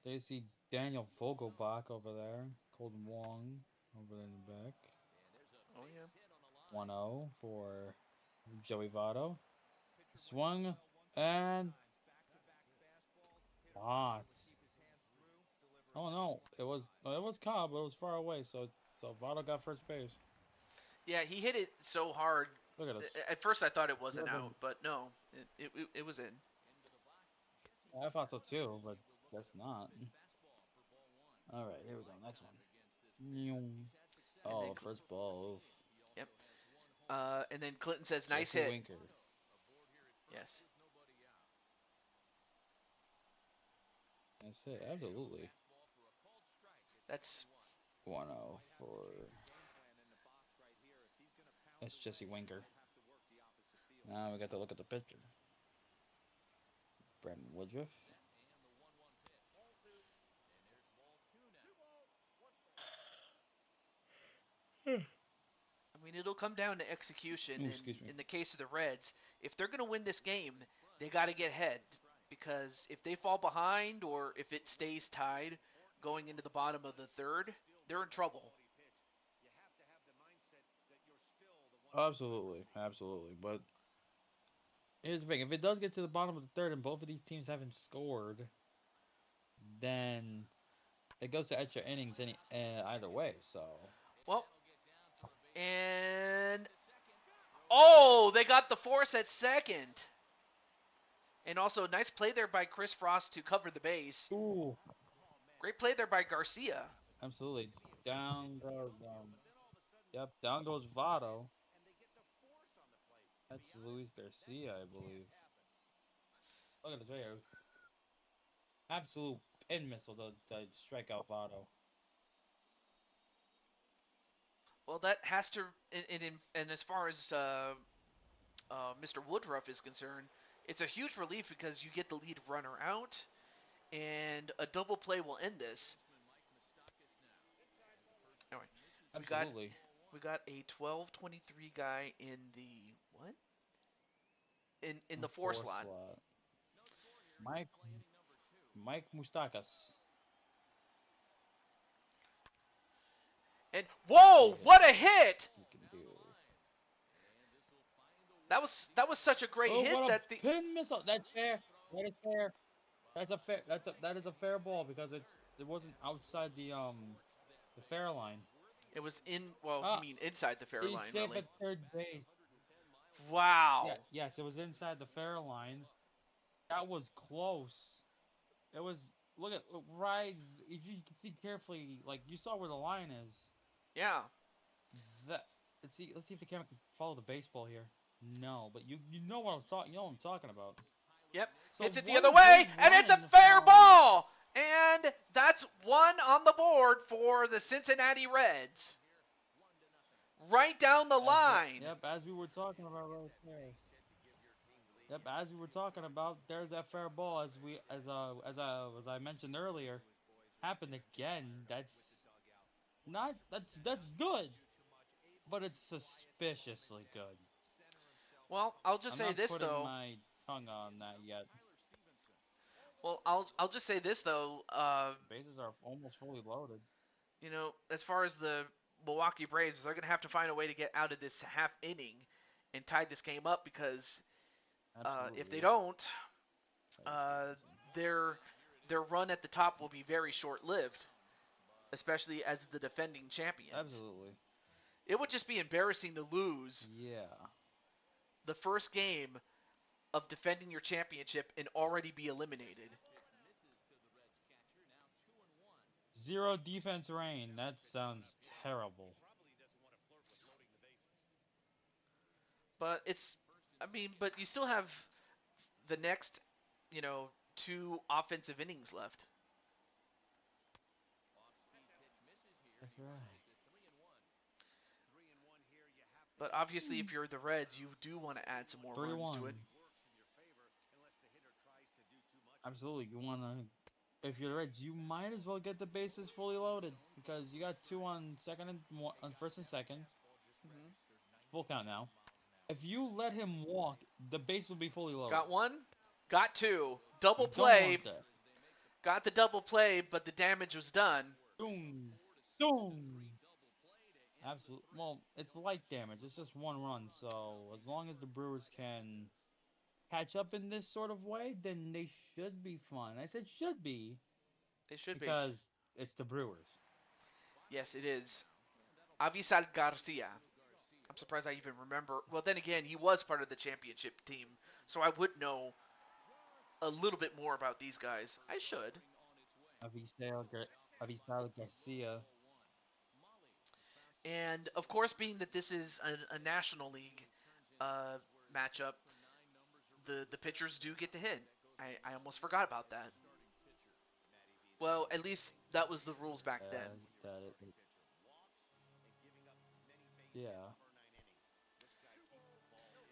They see Daniel Vogelbach over there. Colton Wong over there in the back. Oh yeah. 1-0 for Joey Votto. Swung and hot. Oh no, it was Cobb, but it was far away, so Votto got first base. Yeah, he hit it so hard. Look at us. At first, I thought it Should wasn't have out, been. but no, it was in. I thought so too, but that's not. All right, here we go. Next one. Meow. And then, Oh, first ball. Oof. yep. And then Clinton says, "Nice Jesse hit." Winker. Yes, Nice hit. Absolutely. that's 1-0 for. That's Jesse Winker. Now we got to look at the pitcher. Brandon Woodruff. I mean, it'll come down to execution. Ooh, And excuse me. in the case of the Reds, if they're going to win this game, they got to get ahead. Because if they fall behind or if it stays tied going into the bottom of the third, they're in trouble. Absolutely, absolutely. But here's the thing: if it does get to the bottom of the third and both of these teams haven't scored, then it goes to extra innings either way. So Well, and oh, they got the force at second. And also, nice play there by Chris Frost to cover the base. ooh, Great play there by Garcia. absolutely. Down goes yep, down goes Votto. That's Luis Garcia, I believe. Look at this right here. Absolute pin missile to strike out Votto. Well, that has to, and as far as Mr. Woodruff is concerned, it's a huge relief because you get the lead runner out, and a double play will end this. Anyway, we got Absolutely. we got a 12-23 guy in the what? In A the four four slot. slot. Mike Mike Mustakas. And Let's see whoa, what a hit! what he can do. That was such a great Oh, hit what a that the pin missile! That's fair. That is fair. That is a fair ball because it wasn't outside the fair line. it was in. Well, you Ah, mean inside the fair he's line, safe really? at third base. Wow. Yes, it was inside the fair line. That was close. It was look at right. If you can see carefully, like you saw where the line is. Yeah. That let's see if the camera can follow the baseball here. No, but you know what I'm talking. You know what I'm talking about. Yep, So hits it the other one way, good and it's a run fair from ball! And that's one on the board for the Cincinnati Reds. Right down the as line. yep, as we were talking about right there. Yep, as we were talking about, there's that fair ball as I mentioned earlier, happened again. That's good, but it's suspiciously good. Well, I'll just I'm say not this putting though. my tongue on that yet. I'll just say this though. Bases are almost fully loaded. As far as the Milwaukee Braves, they're gonna have to find a way to get out of this half inning and tie this game up because if they Absolutely. don't, Tyler uh, Stevenson. their their run at the top will be very short lived, especially as the defending champions. Absolutely. It would just be embarrassing to lose Yeah. the first game of defending your championship and already be eliminated. Zero defense rain. That sounds terrible. But but you still have the next, two offensive innings left. That's right. But obviously, if you're the Reds, you do want to add some more Three runs to it. one. Absolutely. You wanna if you're the Reds, you might as well get the bases fully loaded because you got two on second and one, on first and second. Mm-hmm. Full count now. If you let him walk, the base will be fully loaded. Got one, got two, double You don't play, want that. got the double play, but the damage was done. Boom. Boom. Absolutely. Well, it's light damage. It's just one run. So as long as the Brewers can catch up in this sort of way, then they should be fine. I said should be They should be. because it's the Brewers. Yes, it is. Avisal Garcia. I'm surprised I even remember. Well, then again, he was part of the championship team, so I would know a little bit more about these guys. I should. Avisal, Avisal Garcia. And of course, being that this is a National League uh, matchup, the pitchers do get to hit. I almost forgot about that. Well, at least that was the rules back then. That yeah.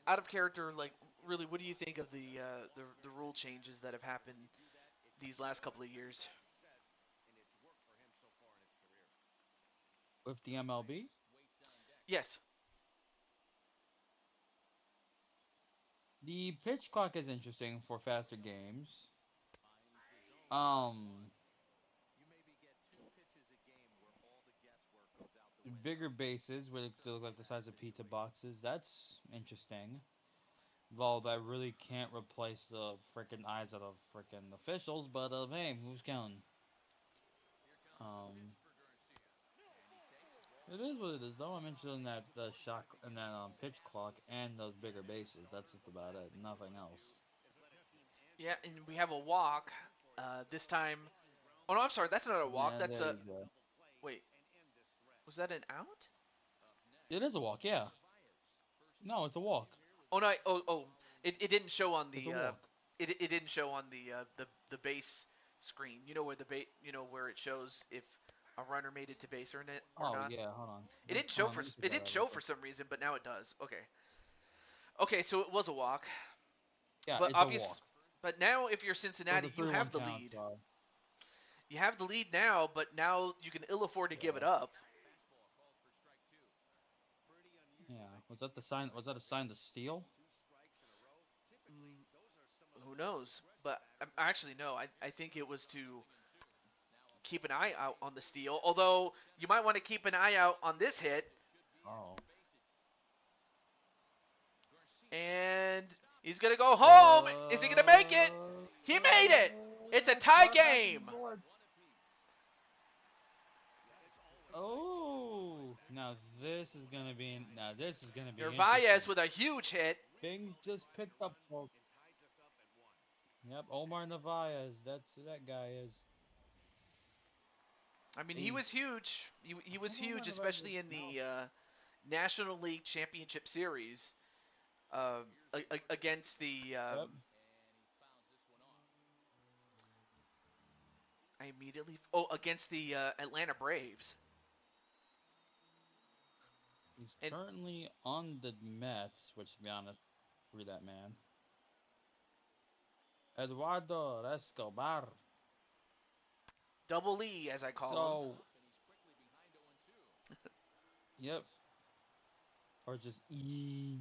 Out of character, like really, what do you think of the rule changes that have happened these last couple of years? With the MLB, Yes. the pitch clock is interesting for faster games. Um, bigger bases where they look like the size of pizza boxes. That's interesting. Well, that really can't replace the freaking eyes of the freaking officials, but hey, who's counting? Um, it is what it is, though. I mentioned that the shot and that pitch clock and those bigger bases. That's just about it. Nothing else. Yeah, and we have a walk. This time. Oh no, I'm sorry. That's not a walk. Yeah, That's there a you go. wait. Was that an out? It is a walk, yeah. No, it's a walk. Oh no. Oh. It didn't show on It's a the walk. it didn't show on the base screen. You know where where it shows if a runner made it to base or Oh not. yeah, hold on. It didn't Hold show on, for let me check it that didn't out real show for quick. some reason, but now it does. Okay. Okay, so it was a walk. Yeah, But it's a obvious walk. but now if you're So Cincinnati, the you three have one the counts lead. are You have the lead now, but now you can ill afford to give it yeah. up. Yeah. Was that the sign was that a sign to steal? Mm, who knows? But actually no, I think it was to keep an eye out on the steal. Although you might want to keep an eye out on this hit. Oh. And he's going to go home. Is he going to make it? Uh, He made it. It's a that's tie brought back to the game. board. Oh, now this is gonna be Narvaez interesting. with a huge hit. Things just picked up, folks. Yep, Omar Narvaez. That's who that guy is. I mean, he was He's huge. He I was think Omar huge, Narvaez is especially in no. the National League Championship Series against the Yep. I immediately. Oh, against the Atlanta Braves. He's And currently on the Mets, which, to be honest, free that man. Eduardo Escobar. Double E, as I call him. So, yep. Or just E.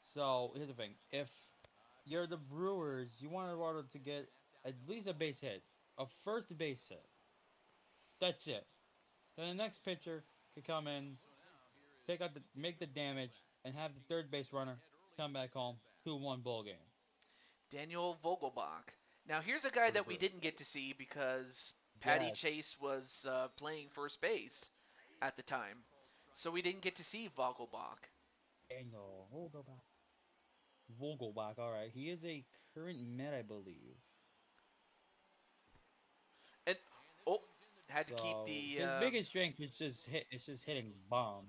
So, here's the thing. If you're the Brewers, you want Eduardo to get at least a base hit. A first base hit. That's it. Then the next pitcher could come in, make the damage, and have the third base runner come back home. 2-1 ball game. Daniel Vogelbach. Now, here's a guy that we didn't get to see because Patty Yes. Chase was playing first base at the time. So we didn't get to see Vogelbach. Daniel Vogelbach. Vogelbach, alright. He is a current Met, I believe. And, oh, had to keep So the. his biggest strength is just hitting bomb.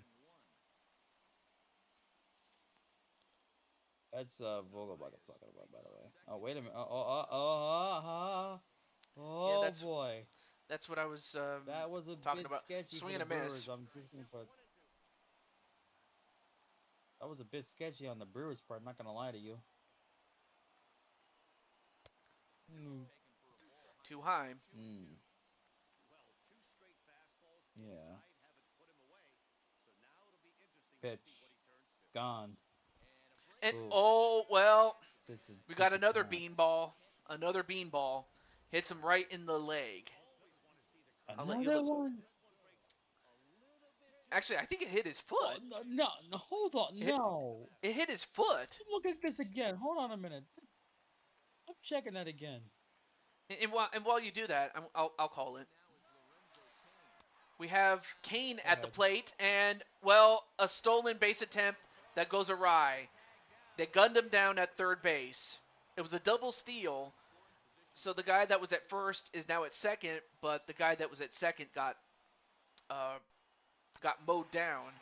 That's Vogelbach I'm talking about, by the way. Oh wait a minute. Yeah, Oh boy. that's what I was That was a talking bit about. sketchy for Swing the and a Brewers. miss. I'm just gonna put that was a bit sketchy on the Brewers part, not gonna lie to you. Mm. Too high. Mm. Yeah. Pitch. Gone. And, Oof. oh, well, we got It's a another count. beanball. Another beanball. Hits him right in the leg. I'll let you Another look. one? Actually, I think it hit his Oh, foot. no, hold on, It, no. it hit his foot. Look at this again. Hold on a minute. I'm checking that again. And while you do that, I'll call it. We have Kane Go at the ahead. plate, and, well, a stolen base attempt that goes awry. They gunned him down at third base. It was a double steal, so the guy that was at first is now at second, but the guy that was at second uh, got mowed down.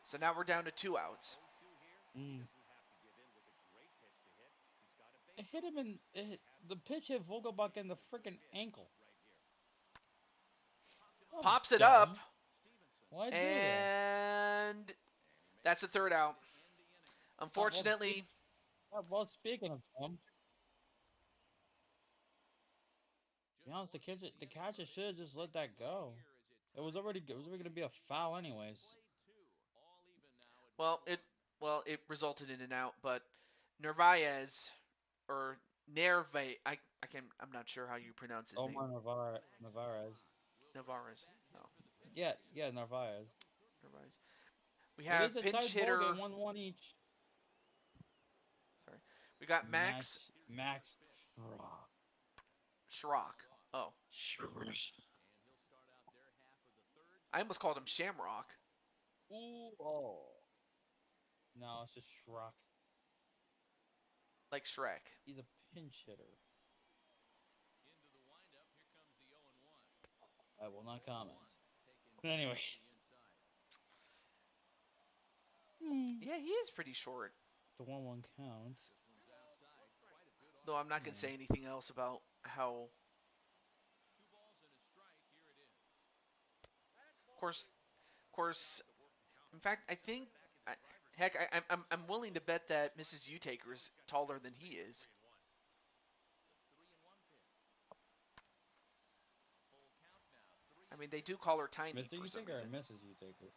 So now we're down to 2 outs. Mm. It hit him in the pitch hit Vogelbach in the freaking ankle. I'm Pops it up, dumb. Why do that? and that's the third out. Well, Unfortunately, speaking of dumb, to be honest, the catcher should have just let that go. It was already gonna be a foul anyways. well, it resulted in an out, but Narvaez or Nerve, I'm not sure how you pronounce his name. Omar Narvaez. Navarez. No, Yeah, Narvaez. Narvaez. We It is have a pinch tight ball hitter. game, 1-1 each. Sorry, we got Max Max Schrock. Schrock. Oh, I almost called him Shamrock, Ooh, oh. No, it's just Schrock. like Shrek. He's a pinch hitter. I will not comment. Anyway. Hmm. Yeah, he is pretty short. The 1-1 count. Though I'm not gonna Hmm. say anything else about how. Of course. In fact, I think. I, heck, I'm willing to bet that Mrs. Utaker's taller than he is. I mean, they do call her tiny Mr. for some Utaker or reason. Mrs. Utaker?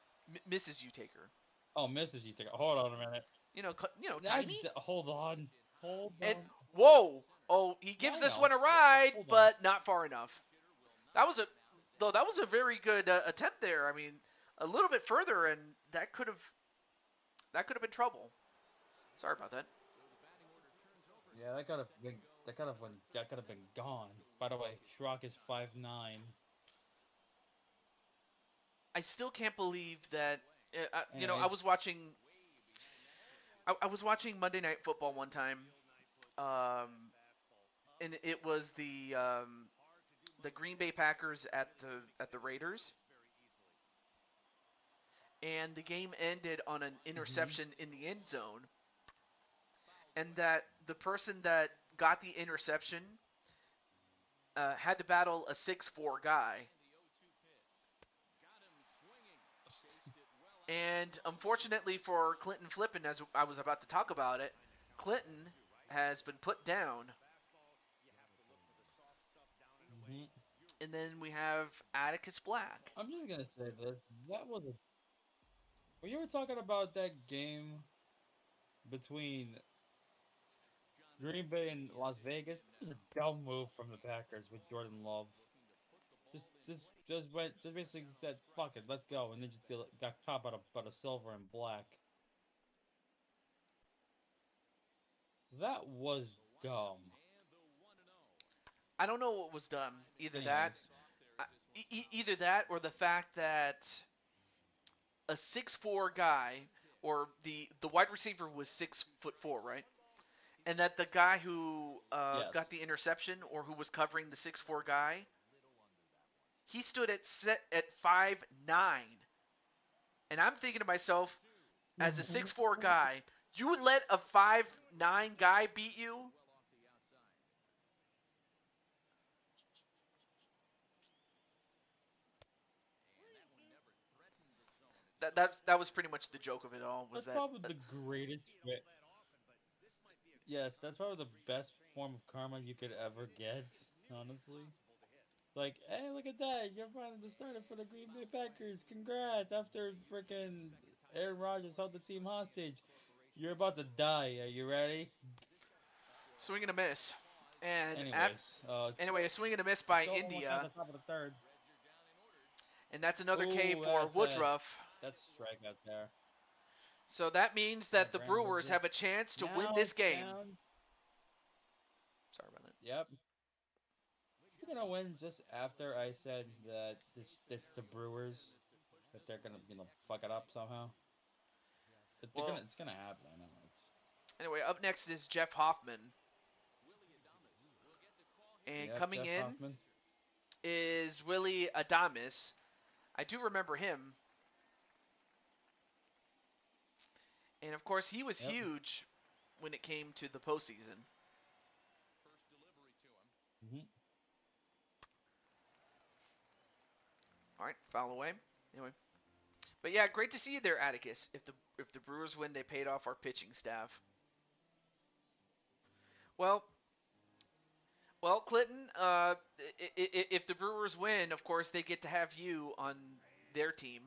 Mrs. Utaker. Oh, Mrs. Utaker. Hold on a minute. Tiny. Hold on. Hold And on. whoa, oh, he Yeah, gives I this know. one a ride, Hold on. but not far enough. That was a though that was a very good attempt there. I mean, a little bit further, and that could have been trouble. Sorry about that. Yeah, that could have been gone. By the way, Schrock is 5'9", I still can't believe that. I Anyways, was watching. I was watching Monday Night Football one time, um, and it was the Green Bay Packers at the Raiders, and the game ended on an mhm. interception in the end zone, and that the person that got the interception had to battle a 6'4" guy. And unfortunately for Clinton Flippin, as I was about to talk about it, Clinton has been put down. Mhm. And then we have Atticus Black. I'm just gonna say this. That was a when you were talking about that game between Green Bay and Las Vegas, it was a dumb move from the Packers with Jordan Love. Just basically said, "Fuck it, let's go," and then just got caught by the silver and black. That was dumb. I don't know what was done. Anyways, Either that, or the fact that a 6'4" guy, or the wide receiver was 6'4", right? And that the guy who got yes. the interception, or who was covering the 6'4" guy, he stood at 5'9". And I'm thinking to myself, as a 6'4" guy, you would let a 5'9" guy beat you? That was pretty much the joke of it all. Was That's that probably the greatest fit. Yes, that's probably the best form of karma you could ever get, honestly. Like, hey, look at that! You're finally the starter for the Green Bay Packers. Congrats! After freaking Aaron Rodgers held the team hostage, you're about to die. Are you ready? swing and a miss? And Anyways, anyway, a swing and a miss by still 1 1 count India, at the top of the third. and that's another K Oh, for Woodruff. that's a strikeout there. So that means All that right, the Brandon Brewers have Woodruff. a chance to win Now this it's game. down. Sorry about that. Yep. We're gonna win just after I said that it's the Brewers that they're gonna fuck it up somehow. Well, It's gonna happen. I know. anyway, up next is Jeff Hoffman, and Yep, coming Jeff in Hoffman. is Willie Adames. I do remember him, and of course he was Yep. huge when it came to the postseason. Hmm. All right, foul away. Anyway, but yeah, great to see you there, Atticus. If the Brewers win, they paid off our pitching staff. Well, well, Clinton. If the Brewers win, of course they get to have you on their team.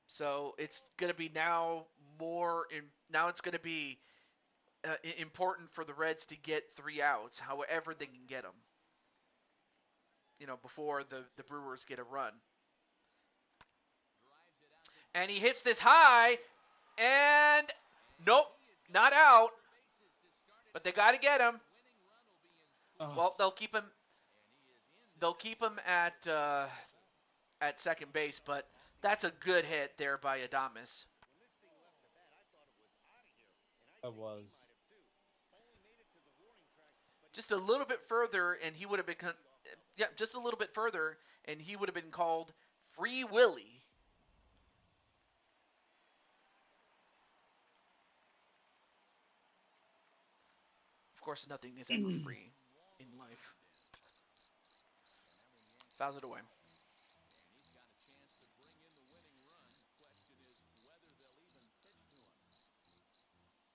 So it's gonna be now more. Now it's gonna be important for the Reds to get 3 outs, however they can get them. Before the Brewers get a run. And he hits this high, and nope, not out. But they got to get him. Oh, Well, they'll keep him. They'll keep him at second base, but that's a good hit there by Adames. it was. Just a little bit further, and he would have been. Yeah, just a little bit further, and he would have been called Free Willy. Of course, nothing is ever free in life. Fouls it away.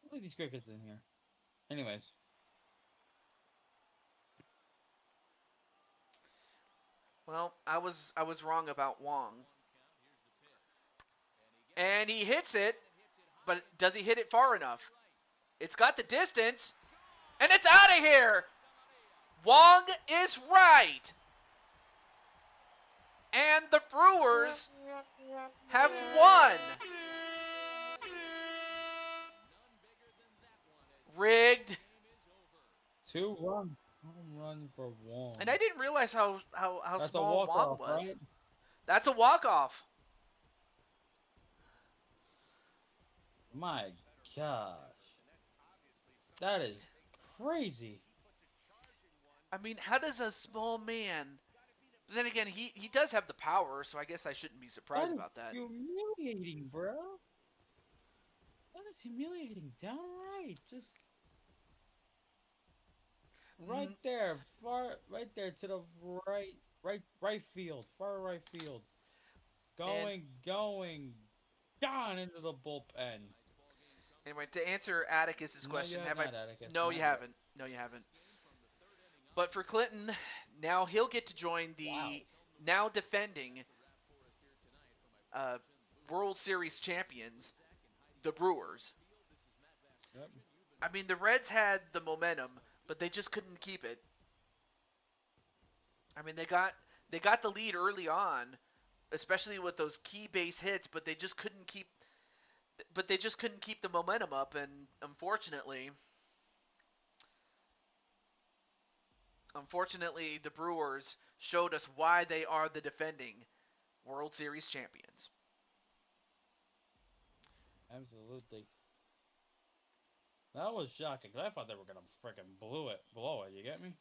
Look at these crickets in here. Anyways, Well, I was wrong about Wong, and he hits it, but does he hit it far enough? It's got the distance, and it's out of here. Wong is right, and the Brewers have won. Rigged. 2 run home run for And I Wong. didn't realize how That's a small walk Wong off, was. right? That's a walk off. My gosh, that is crazy. I mean, how does a small man? But then again, he does have the power, so I guess I shouldn't be That surprised is about that. humiliating, bro. That is humiliating, downright. Just Right there, right there to the right field, far right field. And Going, gone into the bullpen. anyway, to answer Atticus's No, you question, have have I? not, Atticus. No, you Not yet. haven't. No, you haven't. But for Clinton, now he'll get to join Wow. the now defending uh, World Series champions, the Brewers. Yep. I mean, the Reds had the momentum, but they just couldn't keep it. I mean, they got the lead early on, especially with those key base hits, but they just couldn't keep the momentum up, and unfortunately, the Brewers showed us why they are the defending World Series champions. Absolutely. That was shocking. 'Cause I thought they were gonna freaking blow it. You get me?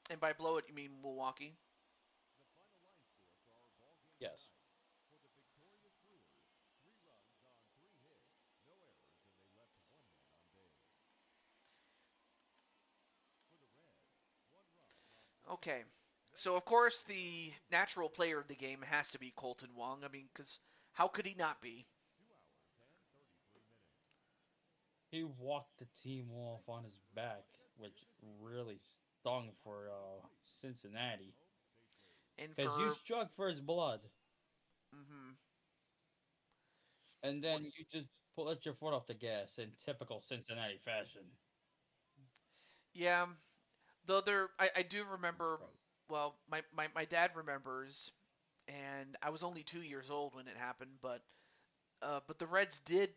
And by blow it, you mean Milwaukee. Yes. Okay. So of course the natural player of the game has to be Colton Wong. I mean, because how could he not be? He walked the team off on his back, which really stung for Cincinnati. And Because you for struck for his blood, mm-hmm, and then you just let your foot off the gas in typical Cincinnati fashion. yeah, though I do That's remember. right. Well, my dad remembers, and I was only 2 years old when it happened. But the Reds did.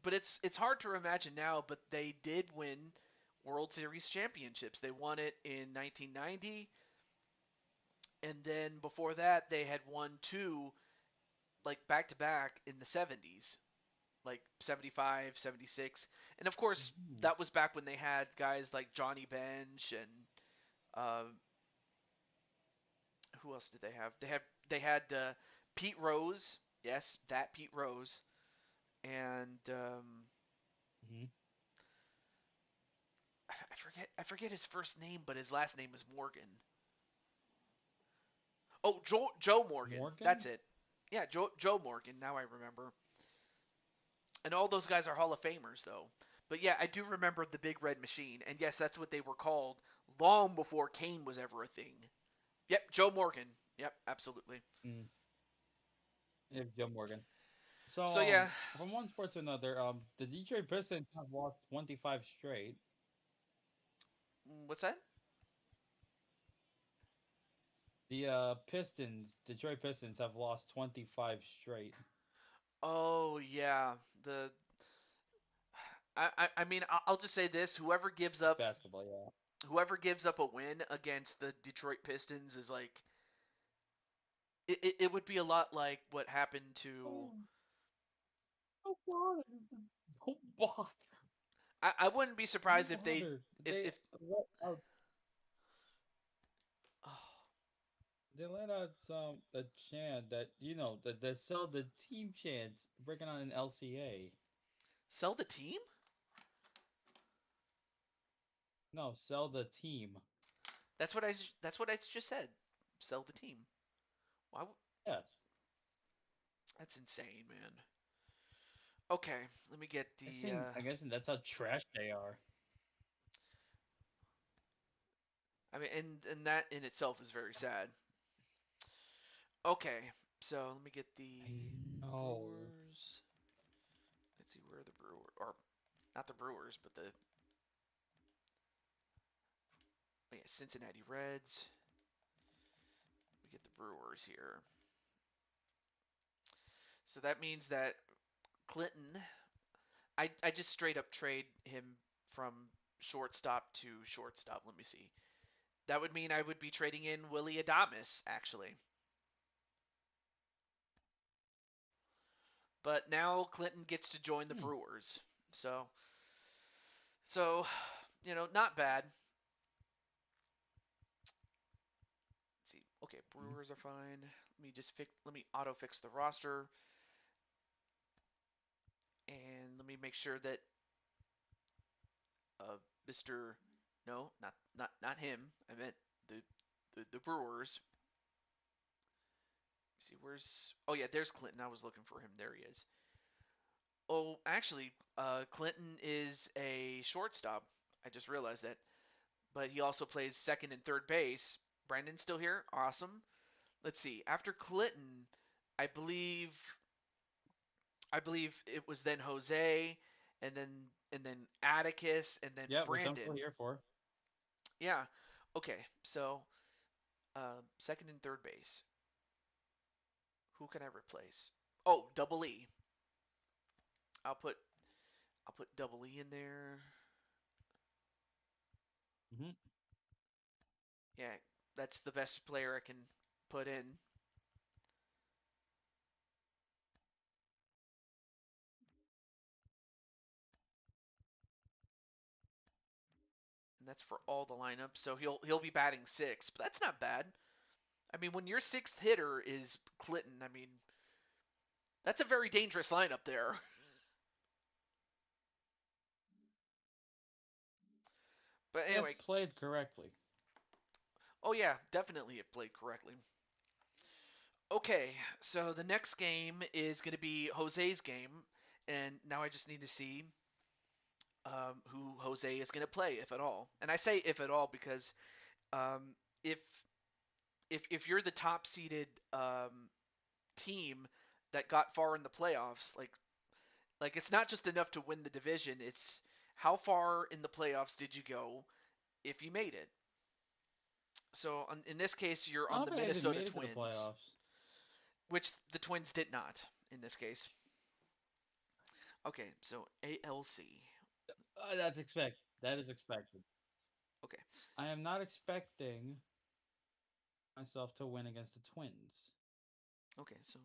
But it's hard to imagine now. But they did win World Series championships. They won it in 1990, and then before that they had won two like back to back in the 70s, like 75, 76. And of course, Ooh. that was back when they had guys like Johnny Bench and uh, who else did they have? They had Pete Rose. Yes, that Pete Rose. And Hmm. I forget his first name, but his last name is Morgan. Oh, Joe Morgan. That's Morgan? it. Yeah, Joe Morgan. Now I remember. And all those guys are Hall of Famers, though. But yeah, I do remember the Big Red Machine, and yes, that's what they were called long before Kane was ever a thing. Yep, Joe Morgan. Yep, absolutely. Mm, if Joe Morgan. So, So yeah, from one sport to another, the Detroit Pistons have lost 25 straight. what's that? The Detroit Pistons, have lost 25 straight. Oh yeah, the I mean I'll just say this: It's basketball, yeah. whoever gives up a win against the Detroit Pistons is like it would be a lot like what happened to. Oh, don't bother. Don't bother. I wouldn't be Don't surprised if they bother. if oh, They let out some a chant that that they sell the team chants breaking on an LCA. sell the team. No, sell the team. That's what I just said. Sell the team. Why? Yes. That's insane, man. Okay, let me get the. I guess that's how trash they are. I mean, and that in itself is very sad. Okay, so let me get I the know. Brewers. Let's see where the Brewers or not the Brewers, but the oh yeah, Cincinnati Reds. We get the Brewers here. So that means that Clinton, I just straight up trade him from shortstop to shortstop. Let me see. That would mean I would be trading in Willie Adames, actually. But now Clinton gets to join the Hmm. Brewers. So, so, not bad. Let's see. Okay, Hmm. Brewers are fine. Let me auto fix the roster and let me make sure that uh Mr. No, not him. I meant the the Brewers. Let's see, where's? Oh yeah, there's Clinton. I was looking for him. There he is. Oh, actually, Clinton is a shortstop. I just realized that. But he also plays second and third base. Brandon's still here. Awesome. Let's see. After Clinton, I believe I believe it was then Jose, and then Atticus, and then Yeah, which I'm still Brandon. here for. Yeah. Okay. So second and third base. Who can I replace? Oh, Double E. I'll put I'll put Double E in there. Hmm. Yeah, that's the best player I can put in, and that's for all the lineups. So he'll be batting sixth, but that's not bad. I mean, when your sixth hitter is Clinton, I mean, that's a very dangerous lineup there. But If anyway, played correctly. oh yeah, definitely it played correctly. Okay, so the next game is going to be Jose's game, and now I just need to see who Jose is going to play, if at all. And I say if at all because um, if if you're the top seeded team that got far in the playoffs, like it's not just enough to win the division. It's how far in the playoffs did you go if you made it. So in this case, you're I on don't the think I even Minnesota made it to the Twins, playoffs. which the Twins did not in this case. Okay, so ALC. That's expect. That is expected. Okay, I am not expecting myself to win against the Twins. okay, so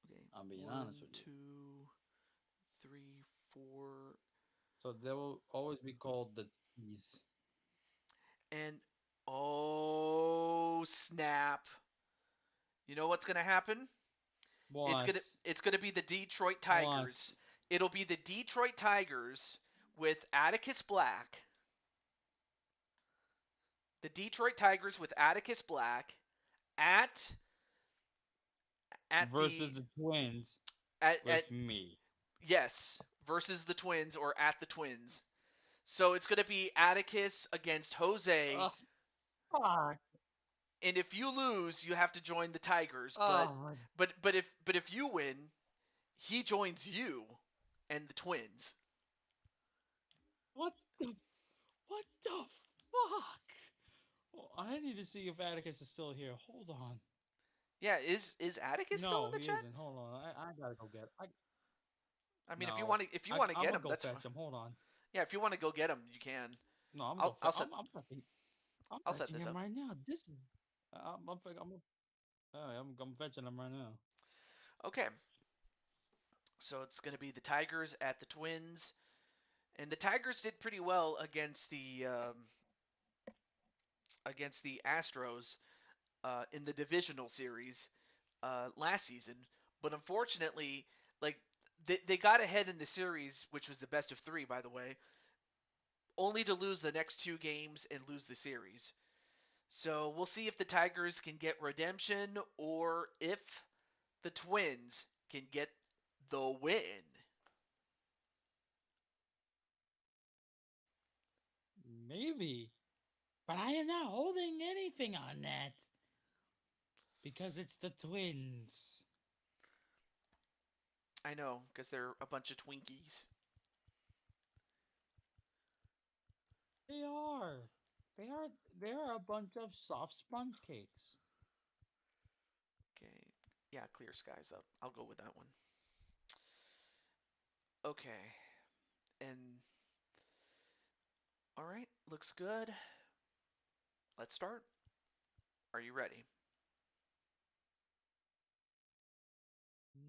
okay, I'm being honest one, with you. two, three, four, So they will always be called the T's. and oh snap! You know what's gonna happen? It's gonna What? it's gonna be the Detroit Tigers. What? It'll be the Detroit Tigers with Atticus Black. The Detroit Tigers with Atticus Black at at Versus the the Twins at with me. yes versus the Twins or at the Twins. So it's gonna be Atticus against Jose, Ugh, fuck. and if you lose, you have to join the Tigers. But Oh, if you win, he joins you and the Twins. what the what the fuck? Well, I need to see if Atticus is still here. Hold on. Yeah, is Atticus still in No, the he chat? isn't. Hold on. I gotta go get. I I mean, no. if you want to I'm get gonna him, go that's fine. fetch him. Hold on. Yeah, if you want to go get him, you can. No, I'm gonna I'll go. I'll set I'm I'll set fetching this him up. right now. This is. I'm fetching him right now. Okay, so it's going to be the Tigers at the Twins, and the Tigers did pretty well against the Astros in the divisional series last season, but unfortunately, like they got ahead in the series, which was the best of three, by the way, only to lose the next two games and lose the series. So we'll see if the Tigers can get redemption or if the Twins can get the win. Maybe, but I am not holding anything on that because it's the Twins. I know, because they're a bunch of Twinkies. They are. They are. They are a bunch of soft sponge cakes. Okay. Yeah, clear skies up. I'll go with that one. Okay. And all right, looks good. Let's start. Are you ready?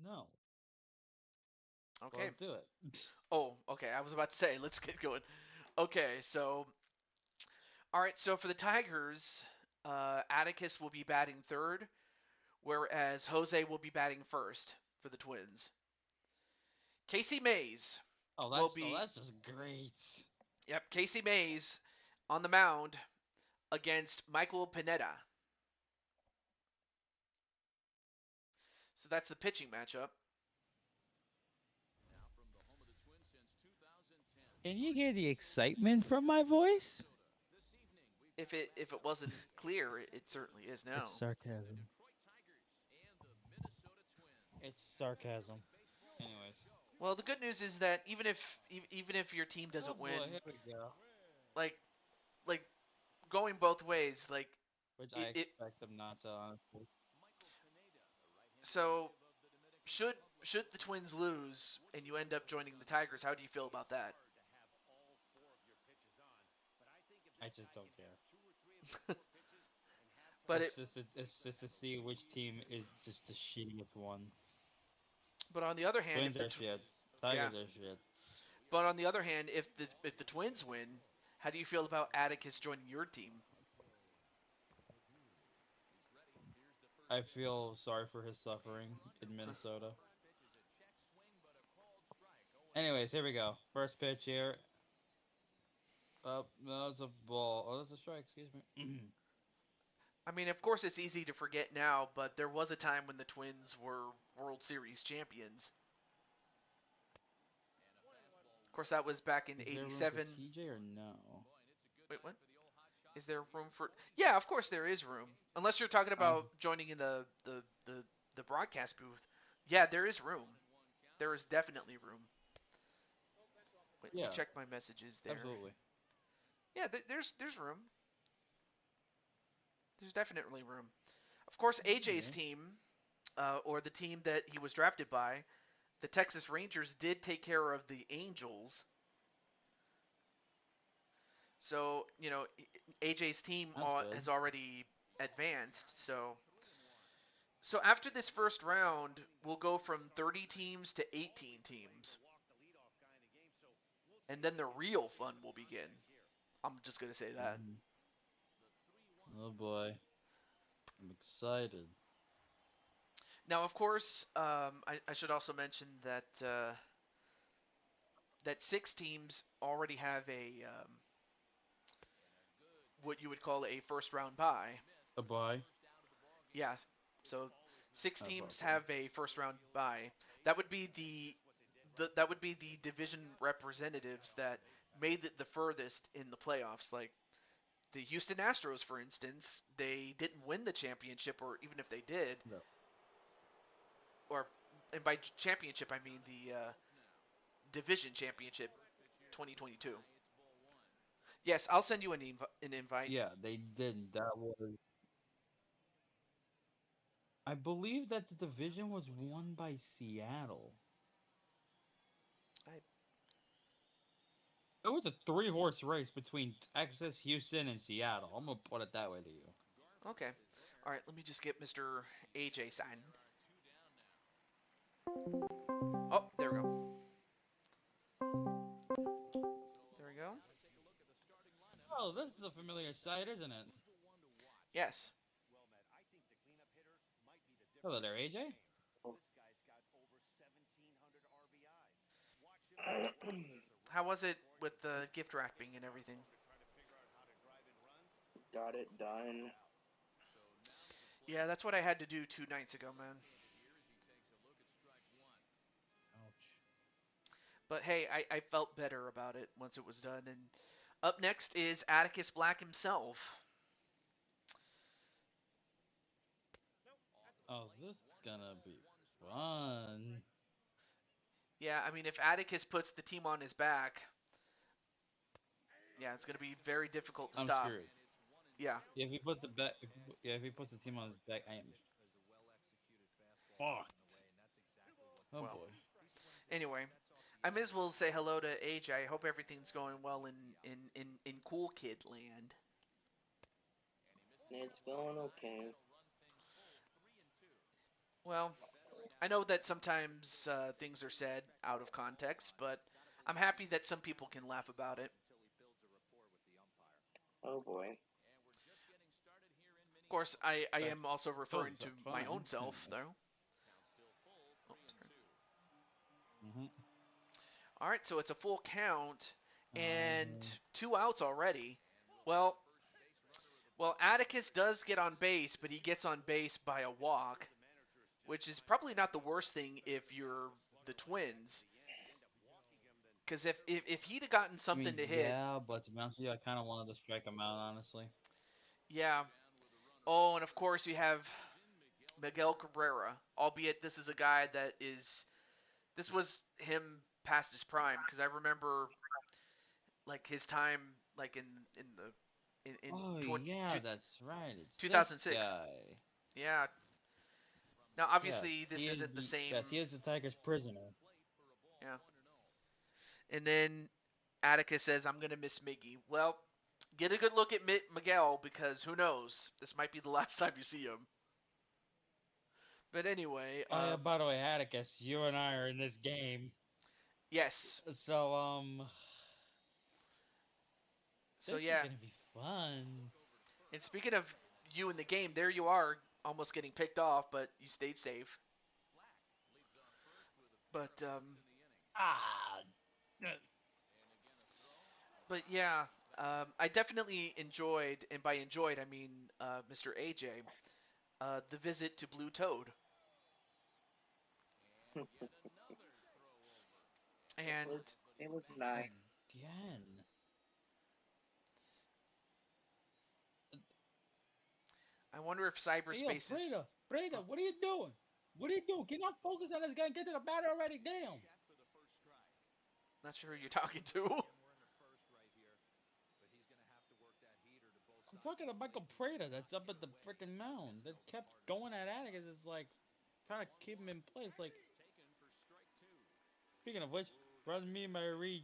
No. Well, Okay. let's do it. Oh, okay. I was about to say, let's get going. Okay, so all right, so for the Tigers, Atticus will be batting third, whereas Jose will be batting first for the Twins. Casey Mays will Oh, be that's just great. yep, Casey Mays on the mound against Michael Pineda. So that's the pitching matchup. Can you hear the excitement from my voice? If it wasn't clear, it certainly is It's now. sarcasm. It's sarcasm. Anyways. Well, the good news is that even if your team Oh doesn't boy, win, here we go. like like going both ways, like Which I it expect them not to, honestly. so should the Twins lose and you end up joining the Tigers, how do you feel about that? I just don't care. but it It's just to see which team is just the shittiest one. but on the other hand, Twins are shit. yeah, Tigers are shit. but on the other hand, if the Twins win, how do you feel about Atticus joining your team? I feel sorry for his suffering in Minnesota. Anyways, here we go. First pitch here. Oh, no, it's a ball. Oh, that's a strike. Excuse me. I mean, of course, it's easy to forget now, but there was a time when the Twins were World Series champions. Of course, that was back in Is there room for '87. TJ or no? Wait, what? Is there room for? Yeah, of course there is room. Unless you're talking Um, about joining in the broadcast booth. Yeah, there is room. There is definitely room. Wait, let me yeah, check my messages there. absolutely. Yeah, there's room. There's definitely room. Of course, AJ's Okay. team, or the team that he was drafted by, the Texas Rangers, did take care of the Angels. So AJ's team That's good. has already advanced. So after this first round, we'll go from 30 teams to 18 teams, and then the real fun will begin. I'm just gonna say that. Hmm. Oh boy, I'm excited. Now, of course, I should also mention that 6 teams already have a what you would call a first round bye. A bye. Yes, so six That's teams okay. have a first round bye. That would be that would be the division representatives that made it the furthest in the playoffs. Like the Houston Astros, for instance, they didn't win the championship, or even if they did, No. or and by championship I mean the division championship 2022. Yes, I'll send you an invite. Yeah, they didn't. That was. I believe that the division was won by Seattle. I, It was a three-horse race between Texas, Houston, and Seattle. I'm gonna put it that way to you. okay, all right. Let me just get Mr. AJ signed. Oh, there we go. There we go. Oh, this is a familiar sight, isn't it? Yes. Hello there, AJ. How was it with the gift wrapping and everything? Got it done. Yeah, that's what I had to do 2 nights ago, man. Ouch. But hey, I felt better about it once it was done. And up next is Atticus Black himself. Oh, this is gonna be fun. Yeah, I mean, if Atticus puts the team on his back, yeah, it's going to be very difficult to I'm stop. screwed. Yeah. Yeah, if he puts the back, if he puts the team on his back, I am fucked. Oh Well, boy. anyway, I may as well say hello to AJ. I hope everything's going well in Cool Kid Land. It's going okay. Well, I know that sometimes things are said out of context, but I'm happy that some people can laugh about it. Oh boy. Of course, I That am also totally referring to sucked. my own Fine. self, Anyways. though. Oh, sorry. Mhm. All right, so it's a full count and Um. 2 outs already. Well, well, Atticus does get on base, but he gets on base by a walk, which is probably not the worst thing if you're the Twins. Because if he'd have gotten I mean, something to hit, yeah, but to be honest with you, I kind of wanted to strike him out, honestly. yeah. Oh, and of course you have Miguel Cabrera, albeit this is a guy that is this was him past his prime because I remember like his time like in the in Oh, yeah, that's right. It's this 2006. guy. Yeah. Now Yes, obviously this he is isn't the the same. yes, he is the Tigers' prisoner. Yeah. And then Atticus says, "I'm gonna miss Miggy." Well, get a good look at Miguel because who knows? This might be the last time you see him. But anyway, Oh yeah, by the way, Atticus, you and I are in this game, yes. so So this is yeah. gonna be fun. And speaking of you in the game, there you are, almost getting picked off, but you stayed safe. But Ah, but yeah, I definitely enjoyed, and by enjoyed I mean Mr. AJ, the visit to Blue Toad, It and was it was nice. again. I wonder if Hey, yo, cyberspace is. Breda, Oh, what are you doing? What are you doing? Can you not focus on this guy and get to the batter already? Damn. not sure who you're talking to. I'm talking to Michael Prada that's up at the freaking mound that kept going at Atticus. It's like trying to keep him in place. Like, speaking of which, run me my reach.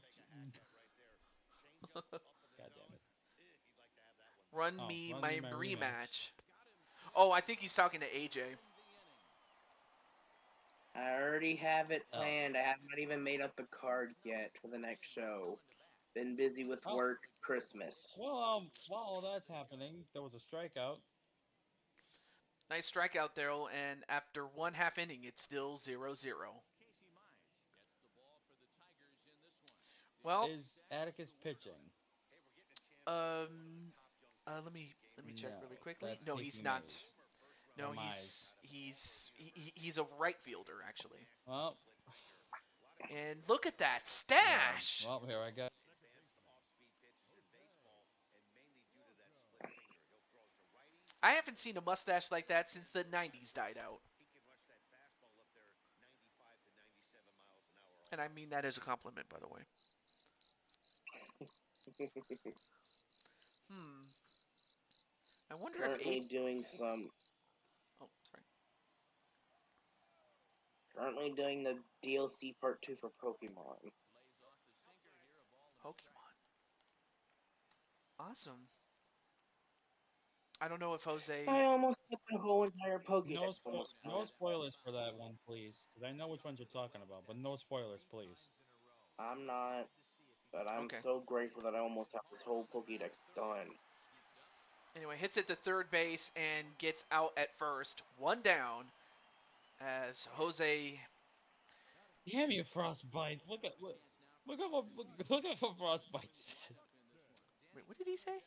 God damn it. Run Oh, me run me my my rematch. rematch. Oh, I think he's talking to AJ. I already have it Oh. planned. I have not even made up the card yet for the next show. Been busy with Oh, work, Christmas. well, while all that's happening, there was a strikeout. Nice strikeout there, and after one half inning, it's still 0-0. Well, Is Atticus pitching? um, let me check No, really quickly. that's No, he's Casey not. Mays. Or No, Mize. he's a right fielder actually. Well, And look at that yeah. stash. Well, here I go. I haven't seen a mustache like that since the '90s died out, and I mean that as a compliment, by the way. Hmm. I wonder if currently eight. doing some Oh, sorry. currently doing the DLC part 2 for Pokemon. Pokemon. Awesome. I don't know if Jose. I almost got the whole entire Pokédex almost No done. spoilers for that one, please, because I know which ones you're talking about, but no spoilers, please. I'm not, but I'm Okay. so grateful that I almost have this whole Pokédex done. Anyway, hits it to third base and gets out at first. One down as Jose. Damn you, Frostbite! Look at what Frostbite said. Wait, what did he say?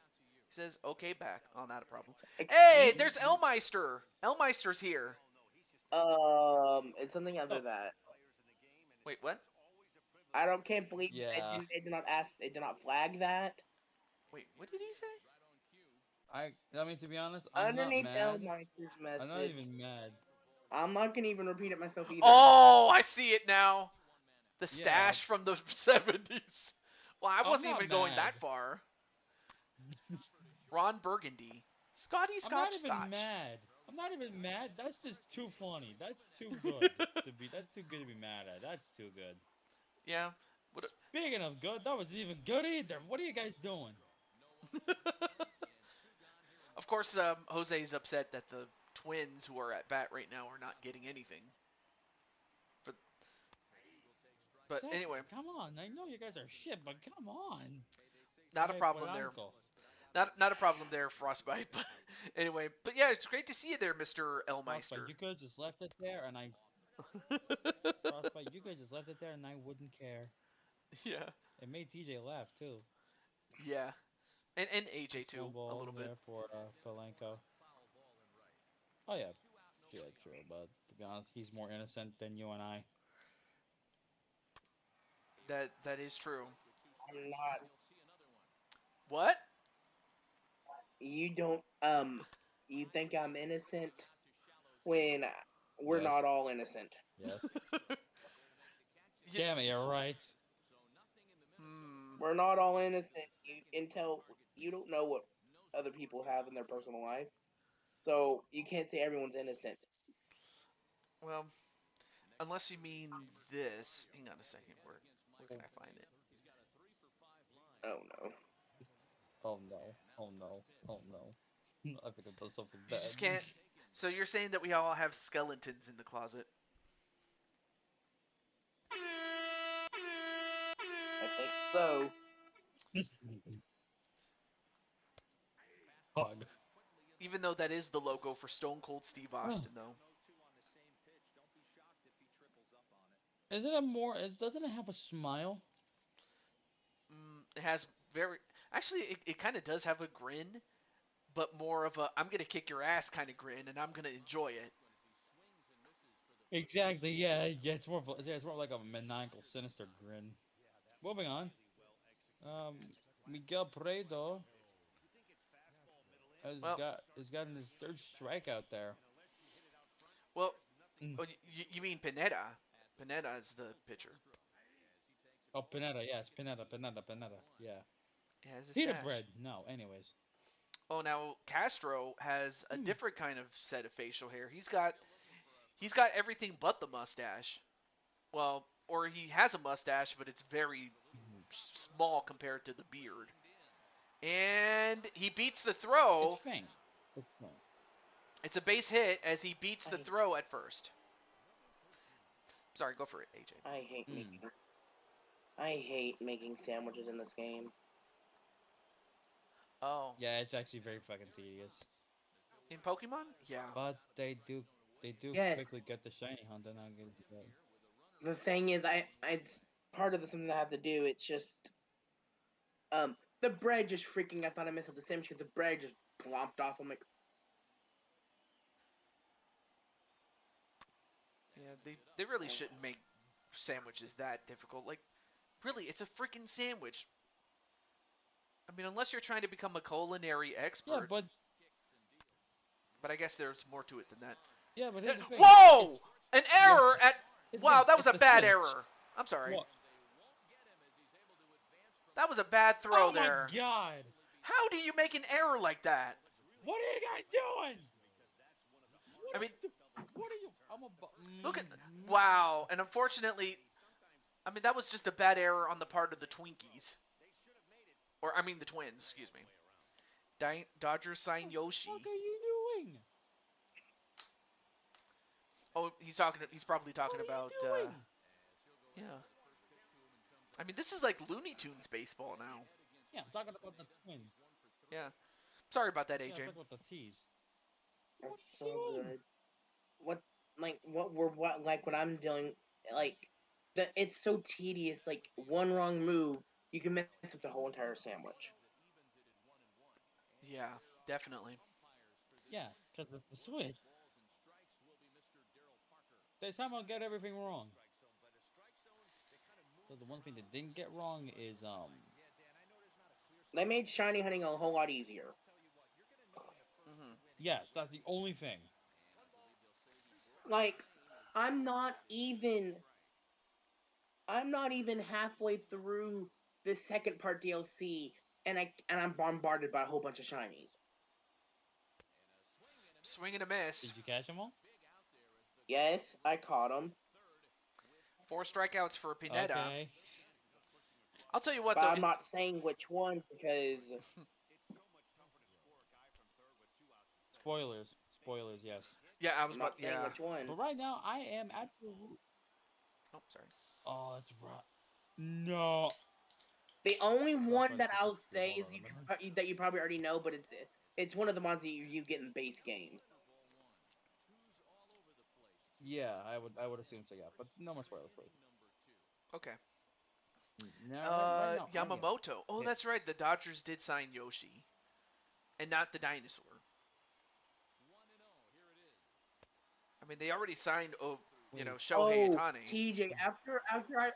He says, "Okay, back." Oh, not a problem. Hey, Excuse there's Elmeister. Elmeister's here. it's something other Oh, that Wait, what? I don't can't believe yeah. it did not ask it did not flag that. Wait, what did he say? I mean, to be honest, I'm not Underneath mad. Elmeister's I'm not message, even mad. I'm not gonna even repeat it myself either. Oh, I see it now. The Yeah, stash from the '70s. Well, I I'm wasn't not even going mad. that far. Ron Burgundy. Scotty I'm not Scotch even Scotch. mad. I'm not even mad. That's just too funny. That's too good to be. That's too good to be mad at. That's too good. Yeah. What Speaking of good, that wasn't even good either. What are you guys doing? Of course, Jose's upset that the Twins, who are at bat right now, are not getting anything. But Exactly. anyway, Come on. I know you guys are shit, but come on. not a Hey, problem there. Polanco. Not a problem there, Frostbite. But anyway, but yeah, it's great to see you there, Mister Frostbite, Elmeister. you could have just left it there, and I. Frostbite, you could have just left it there, and I wouldn't care. Yeah, It made TJ laugh too. yeah. And AJ It's one too, a ball little bit. there for Palenko. Oh yeah, yeah, true. But to be honest, he's more innocent than you and I. That is true. I'm not. What? You don't. You think I'm innocent when we're Yes, not all innocent. yes. Yeah, Damn it, you're right. hmm. We're not all innocent. Until you don't know what other people have in their personal life, so you can't say everyone's innocent. Well, unless you mean this. Hang on a second. Where can I find it? Oh no. Oh no, oh no, oh no. I think I've done something You bad. just can't. So you're saying that we all have skeletons in the closet? I think so. Hug. Even though that is the logo for Stone Cold Steve Oh. Austin, though. Is it a more? Doesn't it have a smile? It has very. Actually, it kind of does have a grin, but more of a I'm gonna kick your ass kind of grin, and I'm gonna enjoy it. Exactly. Yeah. Yeah. It's more like a maniacal, sinister grin. Moving on. Miguel Prado Well, has gotten his third strikeout there. well, Mm. oh, you mean Pineda? Pineda is the pitcher. Oh, Pineda. Yes, Pineda. Yeah. It has a Pita stash. bread. No. Anyways. Oh, now Castro has a Mm. different kind of set of facial hair. He's got everything but the mustache. Well, or he has a mustache, but it's very Mhm. small compared to the beard. And he beats the It's throw. faint. It's faint. It's a base hit as he beats the I throw at first. Sorry, go for it, AJ. I hate Mm. making. I hate making sandwiches in this game. Oh, Yeah, it's actually very fucking tedious. in Pokemon? Yeah. But they do quickly Yes. get the shiny hunt, and I get that. The thing is, it's part of the something I have to do. It's just the bread just freaking. I thought I messed up the sandwich because the bread just plopped off. I'm like, Yeah, they really shouldn't make sandwiches that difficult. Like, really, it's a freaking sandwich. I mean, unless you're trying to become a culinary Yeah, expert, but I guess there's more to it than that. but here's the thing. Whoa! It's An yeah. error at. Here's the Wow, thing. that was It's a the bad switch. error. I'm sorry. What? That was a bad throw Oh my there. god! How do you make an error like that? What are you guys doing? What I are mean, you do? What are you? I'm a. look at. Wow. And unfortunately, I mean, that was just a bad error on the part of the Twinkies. Or, I mean, the Twins, excuse me. Dodgers sign What the fuck Yoshi. are you doing? Oh, he's probably What talking are you about, doing? yeah. I mean, this is like Looney Tunes baseball now. Yeah, I'm talking about the twins. Yeah. Sorry about that, Yeah, I'm AJ. talking about the T's. What that's are so you doing? good. What what I'm doing? Like, it's so tedious. Like one wrong move, you can mess up the whole entire sandwich. Yeah, definitely. Yeah, because it's the switch. They somehow get everything wrong. So the one thing they didn't get wrong is They made shiny hunting a whole lot easier. Hmm. yes, that's the only thing. Like, I'm not even I'm not even halfway through the second part DLC, and I'm bombarded by a whole bunch of shinies. Swing and a miss. Did you catch them all? Yes, I caught them, 4 strikeouts for Pineda. Okay. I'll tell you what, but though. I'm not saying which ones because Spoilers. Spoilers, yes. Yeah, I was I'm about. not saying Yeah. which one. But right now, I am absolutely. Oh, sorry. Oh, that's right. No. The only Well, one first, that let's I'll just do. say Hold is on a minute. that you probably already know, but it's one of the ones that you get in base game. Yeah, I would assume so. Yeah, but no more spoilers, please. Okay. Now, right now, I am Yamamoto. Oh, that's right. pissed. The Dodgers did sign Yoshi, and not the dinosaur. I mean, they already signed, Wait, Shohei Oh, Ohtani. TJ,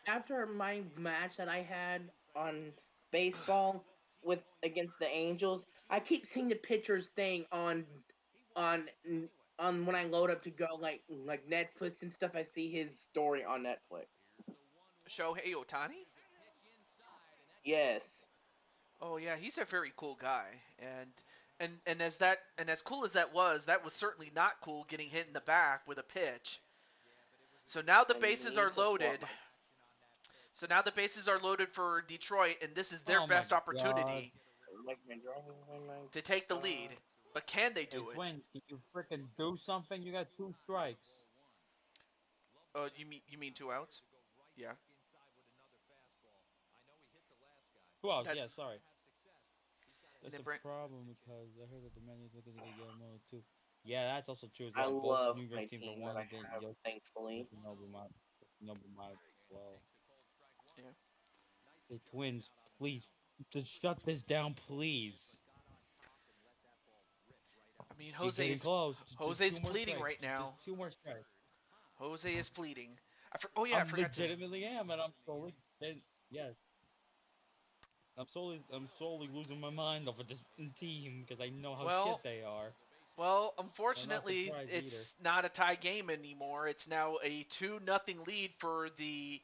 after my match that I had on baseball with against the Angels, I keep seeing the pitchers thing on on when I load up to go like Netflix and stuff. I see his story on Netflix. Shohei Ohtani? Yes, Oh yeah, he's a very cool guy, and as cool as that was certainly not cool getting hit in the back with a pitch. So now the and bases he are just walked loaded. So now the bases are loaded for Detroit, and this is their oh my best god. opportunity like my driving my to take the car. lead. But can they Hey, do it? Twins, can you freaking do something? You got 2 strikes. Oh, you mean 2 outs? Yeah. 2 outs, That yeah, sorry. they That's a bring. problem because I heard that the man is looking to get Yamamoto too. Yeah, that's also true as I well. Both love New my York teams are team that wanting I to get have, thankfully. Yoshinobu Mad as well. Yeah. Hey, Twins, please, just shut this down, please. I mean, You're getting close. Just Jose's two more pleading strikes. right now. Just 2 more strikes. Jose is pleading. Oh yeah, I I'm forgot to. legitimately am, and I'm slowly. Yes, I'm slowly losing my mind over this team because I know how Well, shit they are. I'm not unfortunately, surprised either. it's not a tie game anymore. It's now a 2-0 lead for the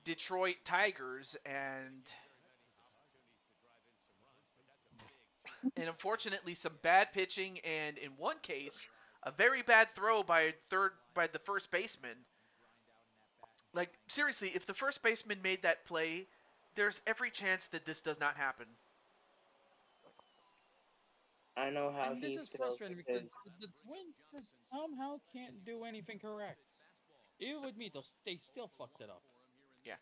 Detroit Tigers, and unfortunately, some bad pitching, and in one case, a very bad throw by the first baseman. Like seriously, if the first baseman made that play, there's every chance that this does not happen. I know how And this he is feels frustrating because because the Twins just somehow can't do anything correct. Even with me, they still fucked it up. Yeah,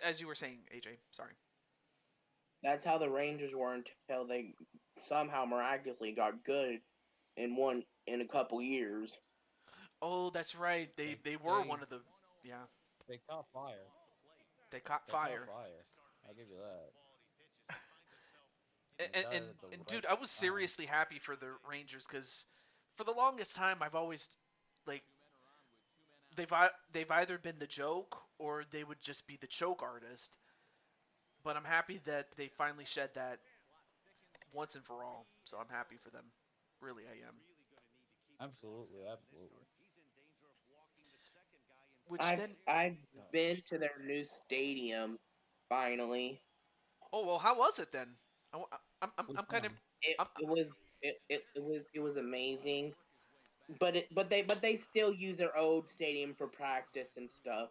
as you were saying, AJ. Sorry. that's how the Rangers were until they somehow miraculously got good in a couple years. Oh, that's right. They They they were they one of the. Yeah, they caught fire. they caught They caught fire. fire. I'll give you that. And And they got and, it at the and right dude, I was time. seriously happy for the Rangers because for the longest time I've always like they've either been the joke or they would just be the choke artist. But I'm happy that they finally shed that once and for all. So I'm happy for them. Really, I am. Absolutely, absolutely. Which I've then, I've Gosh. been to their new stadium finally. oh well, how was it then? I, Which I'm kind of, one? It I'm, it was it was amazing. But they still use their old stadium for practice and stuff.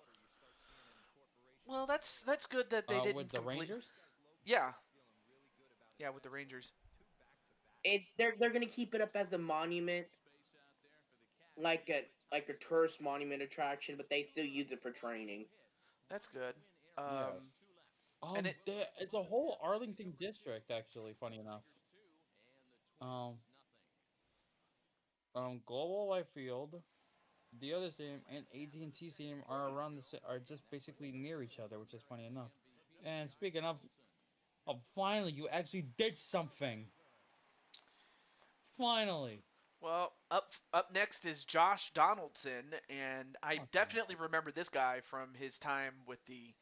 well, that's good that they With didn't the complete. Rangers? Yeah, yeah, with the Rangers. They're gonna keep it up as a monument, like a tourist monument attraction, but they still use it for training. That's good. Yes. And it, It's a whole Arlington district actually. Funny enough. Um, Global Life Field, the other stadium, and AT&T Stadium are are just basically near each other, which is funny enough. And speaking of, oh, finally, you actually did something. Finally. well, up next is Josh Donaldson, and I Fuck definitely off. remember this guy from his time with the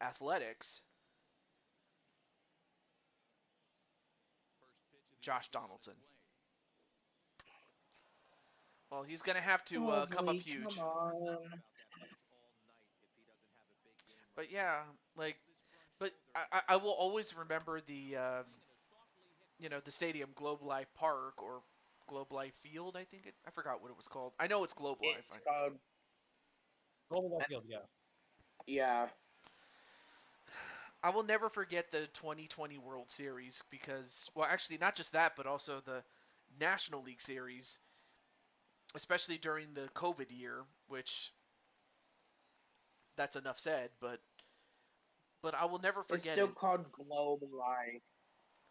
Athletics. Josh Donaldson. Well, he's gonna have to Oh come up boy, come huge. on! But yeah, like, but I will always remember the stadium Globe Life Park or Globe Life Field. I forgot what it was called. I know it's Globe Life. It's called Global Life Field, yeah. yeah. I will never forget the 2020 World Series because, well, actually, not just that, but also the National League Series, especially during the COVID year, which that's enough said. But I will never It's forget still it. called Globe Life.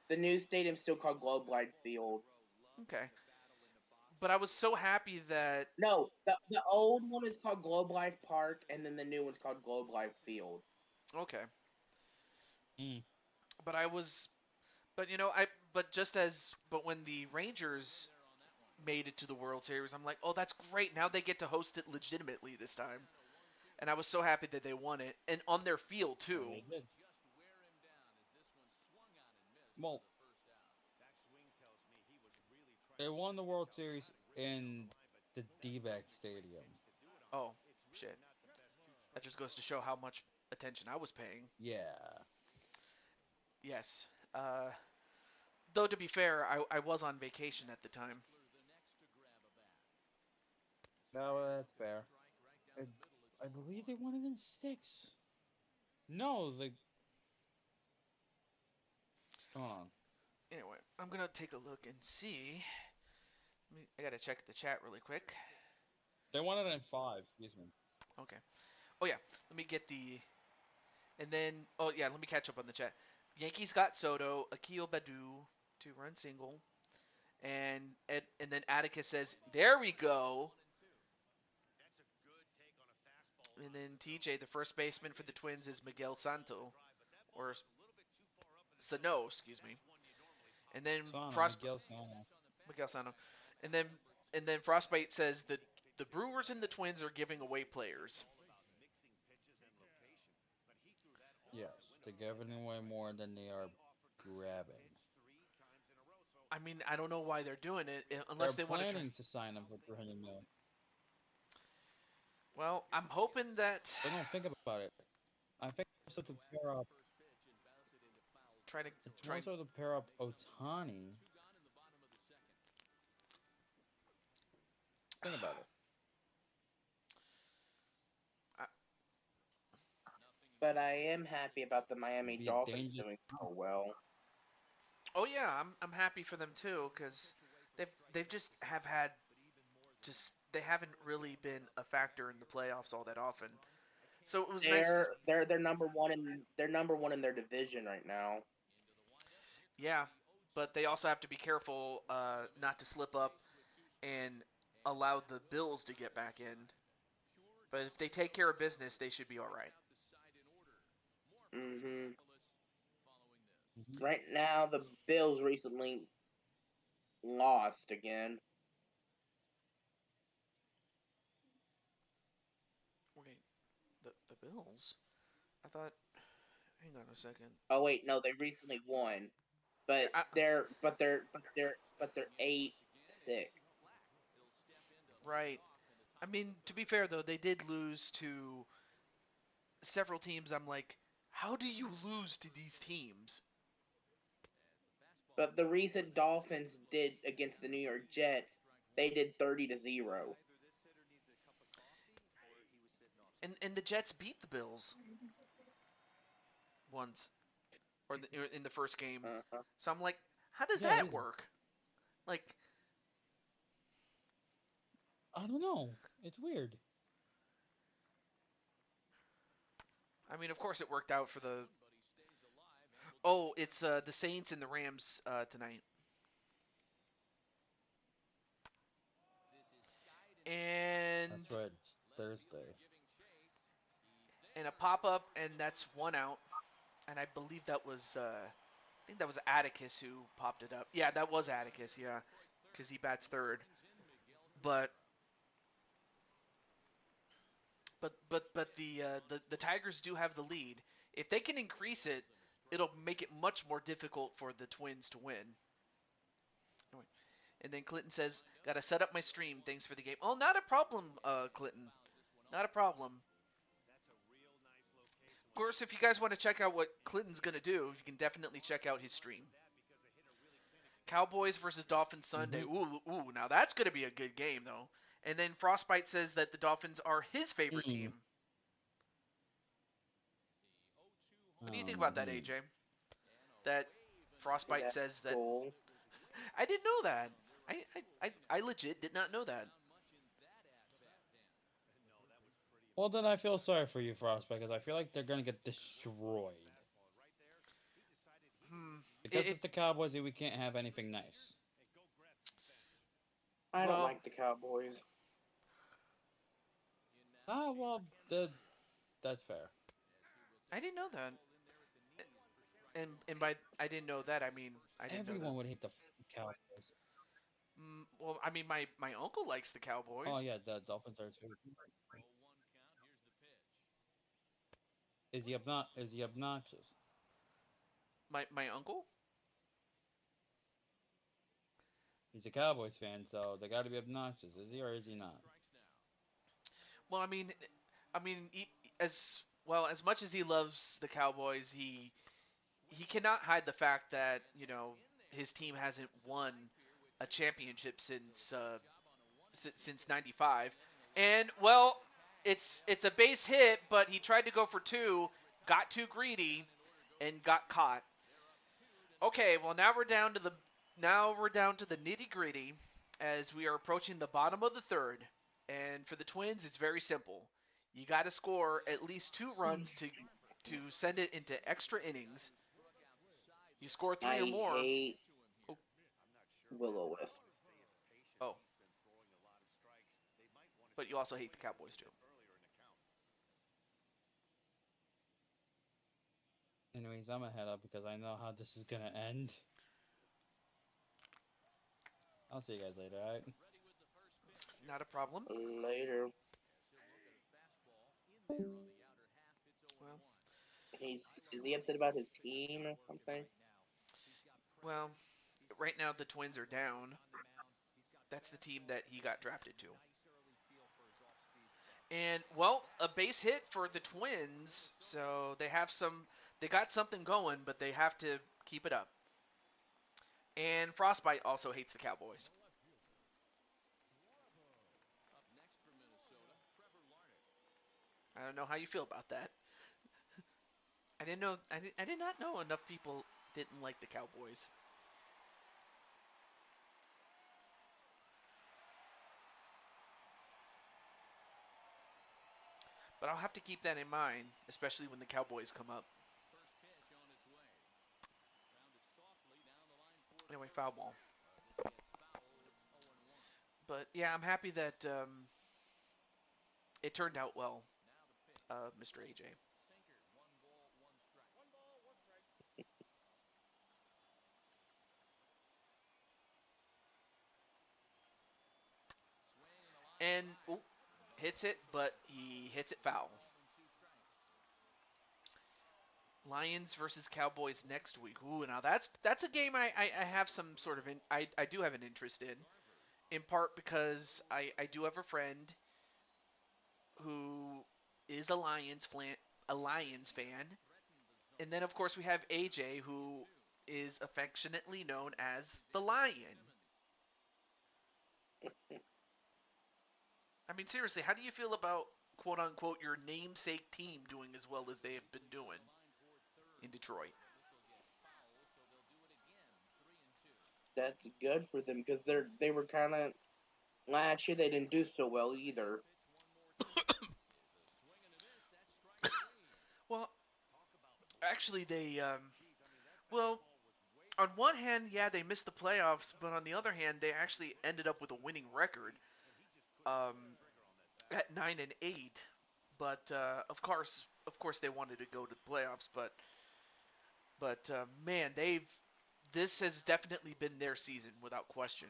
The new stadium's still called Globe Life Field. Okay, but I was so happy that No, the old one is called Globe Life Park, and then the new one's called Globe Life Field. okay. Mm. But I was, but you know, but when the Rangers made it to the World Series, I'm like, oh, that's great. Now they get to host it legitimately this time, and I was so happy that they won it, and on their field And too. they did. Well, they won the World Series in the D-back Stadium. Oh, shit. That just goes to show how much attention I was paying. Yeah. Yes. Though to be fair, I was on vacation at the time. No, that's fair. I, I believe they won it in six. No, the hold on. Anyway, I'm gonna take a look and see. I gotta check the chat really quick. They won it in five. Excuse me. Okay. Oh yeah. Let me get the. And then, oh yeah, let me catch up on the chat. Yankees got Soto, Akil Badu, 2-run single, and then Atticus says, "There we go." And then TJ, the first baseman for the Twins, is Miguel Santo, or Sano, excuse me. And then Sano, Frost Miguel Sano. Miguel Sano, and then Frostbite says that the Brewers and the Twins are giving away players. Yes, they're giving away more than they are grabbing. I mean, I don't know why they're doing it They're unless they want to try. planning to sign him for 300 million. Well, I'm hoping that But no, think about it. I think it's more so to pair up. try to It's more try. so to pair up Otani. Think about it. I, But I am happy about the It'd Miami be a Dolphins dangerous. doing so well. oh yeah, I'm happy for them too because they've just have had just they haven't really been a factor in the playoffs all that often. So it was nice to They're number one in their division right now. yeah, but they also have to be careful not to slip up and allow the Bills to get back in. But if they take care of business, they should be all right. Hmm. Mhm. Right now, the Bills recently lost again. Wait, the Bills? I thought. Hang on a second. Oh wait, no, they recently won, Yeah, but they're 8-6. right. I mean, to be fair though, they did lose to several teams. I'm like, how do you lose to these teams? But the recent Dolphins did against the New York Jets, they did 30-0. And the Jets beat the Bills once, or in the first game. Uh-huh. So I'm like, how does Yeah, that they. work? Like, I don't know. It's weird. I mean, of course it worked out for the. Oh, it's the Saints and the Rams tonight. That's And right. It's Thursday. a pop up, and that's one out. And I believe that was I think that was Atticus who popped it up. Yeah, that was Atticus. Yeah, because he bats third. But the Tigers do have the lead. If they can increase it, it'll make it much more difficult for the Twins to win. Anyway, and then Clinton says, "Gotta set up my stream. Thanks for the game." Oh, not a problem, Clinton. Not a problem. Of course, if you guys want to check out what Clinton's gonna do, you can definitely check out his stream. Cowboys versus Dolphins Sunday. Mm-hmm. Ooh, ooh, now that's gonna be a good game though. And then Frostbite says that the Dolphins are his favorite Mm. team. What do you think about that, Um, AJ? That Frostbite That's says that cool. I didn't know that. I legit did not know that. well, then I feel sorry for you, Frost, because I feel like they're gonna get destroyed. Hmm. Because it's the Cowboys, we can't have anything nice. I don't Well, like the Cowboys. Ah, well, that's fair. I didn't know that. And by I didn't know that, I mean I didn't know that. Everyone would hate the Cowboys. Well, I mean my uncle likes the Oh Cowboys. yeah, the Dolphins are his favorite team. Is he obnoxious? My uncle? He's a Cowboys fan, so they got to be obnoxious. Is he or is he not? Well, I mean, as well as much as he loves the Cowboys, he cannot hide the fact that his team hasn't won a championship since '95, and well, it's a base hit, but he tried to go for two, got too greedy, and got caught. Okay, well now we're down to the nitty gritty as we are approaching the bottom of the third, and for the Twins it's very simple. You got to score at least 2 runs to send it into extra innings. You score three or I more. hate Oh, Willow Wisp. oh, but you also hate the Cowboys too. Anyways, I'm gonna head up because I know how this is gonna end. I'll see you guys later, alright? Not a problem. Later. Well, Is he upset about his team or something? well, right now the Twins are down. That's the team that he got drafted to. And well, a base hit for the Twins, so they got something going, but they have to keep it up. And Frostbite also hates the Cowboys. I don't know how you feel about that. I did not know enough people didn't like the Cowboys. But I'll have to keep that in mind, especially when the Cowboys come up. Anyway, foul ball. But yeah, I'm happy that it turned out well, Mr. AJ. And hits it, but he hits it foul. Lions versus Cowboys next week. Ooh, now that's a game I have some sort of I do have an interest in part because I do have a friend who is a Lions fan, and then of course we have AJ who is affectionately known as the Lion. I mean, seriously, how do you feel about quote unquote your namesake team doing as well as they have been doing in Detroit? That's good for them because they were kind of last year. They didn't do so well either. Well, actually, well, on one hand, yeah, they missed the playoffs, but on the other hand, they actually ended up with a winning record um, at 9-8. But of course, they wanted to go to the playoffs. But man, they've this has definitely been their season without question.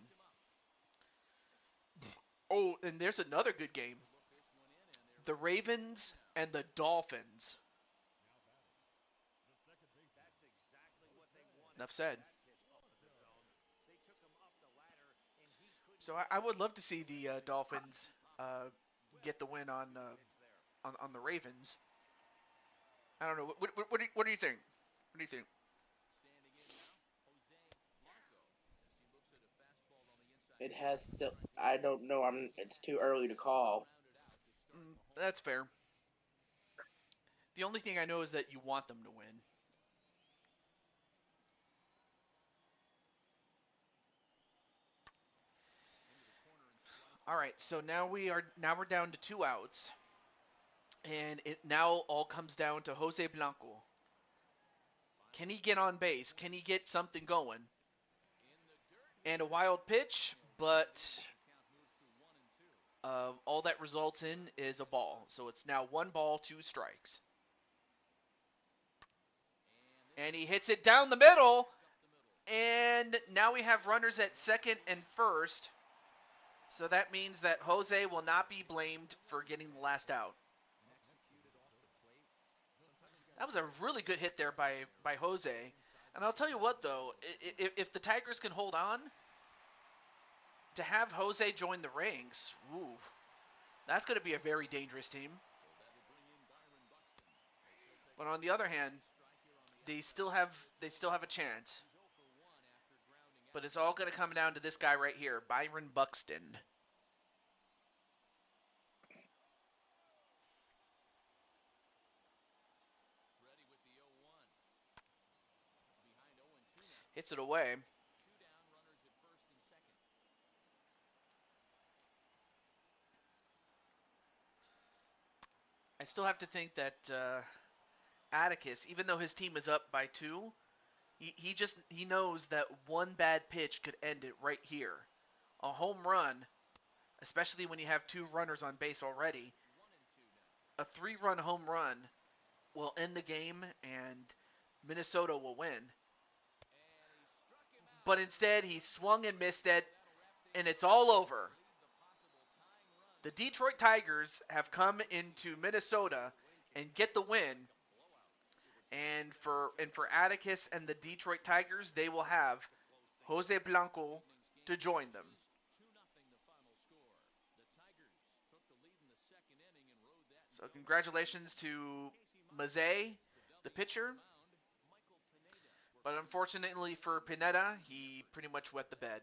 Oh, and there's another good game: the Ravens and the Dolphins. Enough said. So I would love to see the Dolphins uh, get the win on the Ravens. I don't know. What do you think? What do you think? It has to. I don't know. It's too early to call. That's fair. The only thing I know is that you want them to win. All right, so now we're down to 2 outs, and it now all comes down to Jose Blanco. Can he get on base? Can he get something going? And a wild pitch, but all that results in is a ball. So it's now 1 ball, 2 strikes. And he hits it down the middle. And now we have runners at second and first. So that means that Jose will not be blamed for getting the last out. That was a really good hit there by Jose. And I'll tell you what, though, if the Tigers can hold on, to have Jose join the ranks, ooh, that's going to be a very dangerous team. But on the other hand, they still have a chance. But it's all going to come down to this guy right here, Byron Buxton. Hits it away. I still have to think that Atticus, even though his team is up by 2, he knows that one bad pitch could end it right here. A home run, especially when you have 2 runners on base already. A 3-run home run will end the game and Minnesota will win. But instead, he swung and missed it, and it's all over. The Detroit Tigers have come into Minnesota and get the win. And for Atticus and the Detroit Tigers, they will have Jose Blanco to join them. So congratulations to Mazet, the pitcher. But unfortunately for Pineda, he pretty much wet the bed.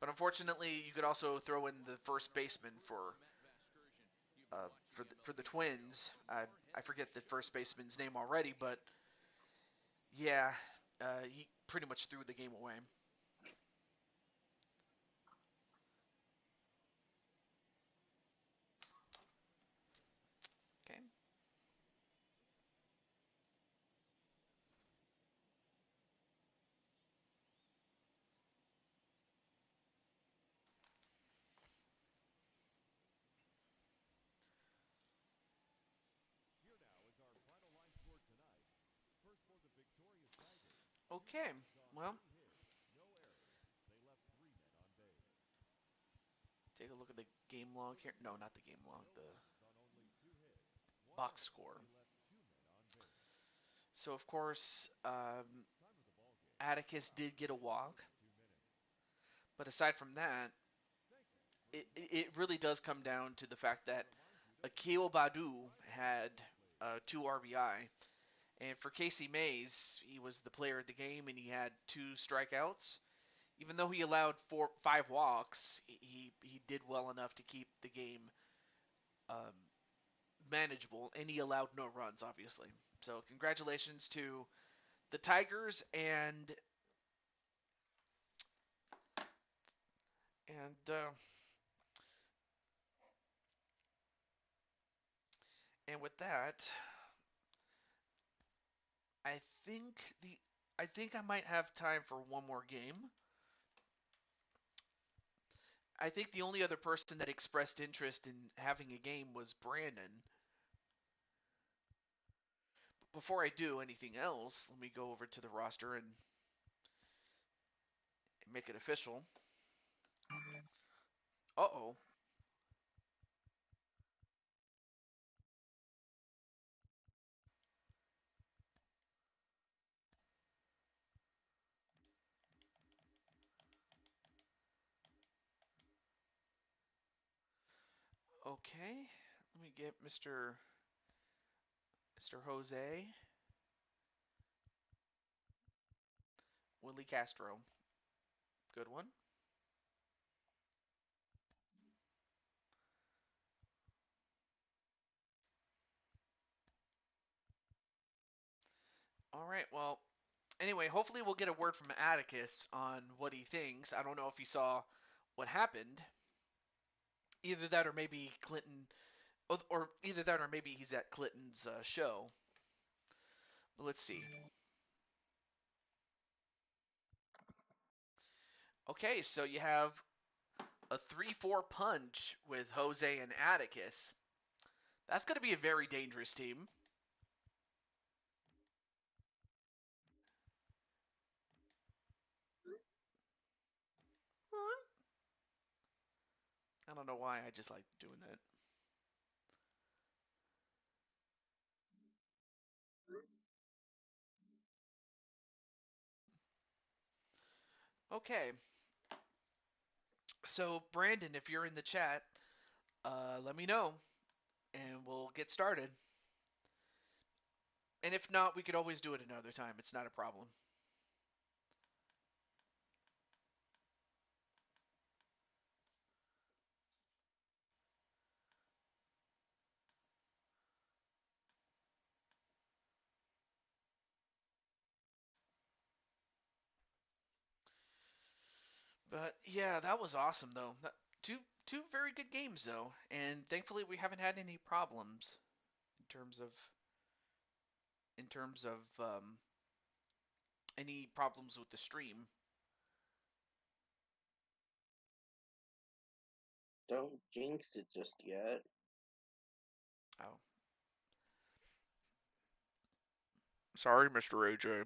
But unfortunately, you could also throw in the first baseman for the Twins. I forget the first baseman's name already, but yeah, he pretty much threw the game away. Okay. Okay. Well, take a look at the game log here. No, not the game log. The box score. So of course, Atticus did get a walk, but aside from that, it really does come down to the fact that Akil Badu had 2 RBI, and for Casey Mays, he was the player of the game, and he had 2 strikeouts. Even though he allowed 5 walks, he did well enough to keep the game um, manageable, and he allowed no runs, obviously. So congratulations to the Tigers and and with that, I think I might have time for one more game. I think the only other person that expressed interest in having a game was Brandon. Before I do anything else, let me go over to the roster and make it official. Uh-oh. Okay. Let me get Mr. Jose Willie Castro. Good one. All right. Well, anyway, hopefully we'll get a word from Atticus on what he thinks. I don't know if he saw what happened. Either that or maybe Clinton, or either that or maybe he's at Clinton's show. But let's see. Okay, so you have a 3-4 punch with Jose and Atticus. That's going to be a very dangerous team. I don't know why, I just like doing that. Okay, so Brandon, if you're in the chat, let me know, and we'll get started. And if not, we could always do it another time. It's not a problem. But yeah, that was awesome though. Two very good games though, and thankfully we haven't had any problems in terms of any problems with the stream. Don't jinx it just yet. Oh, sorry, Mr. AJ.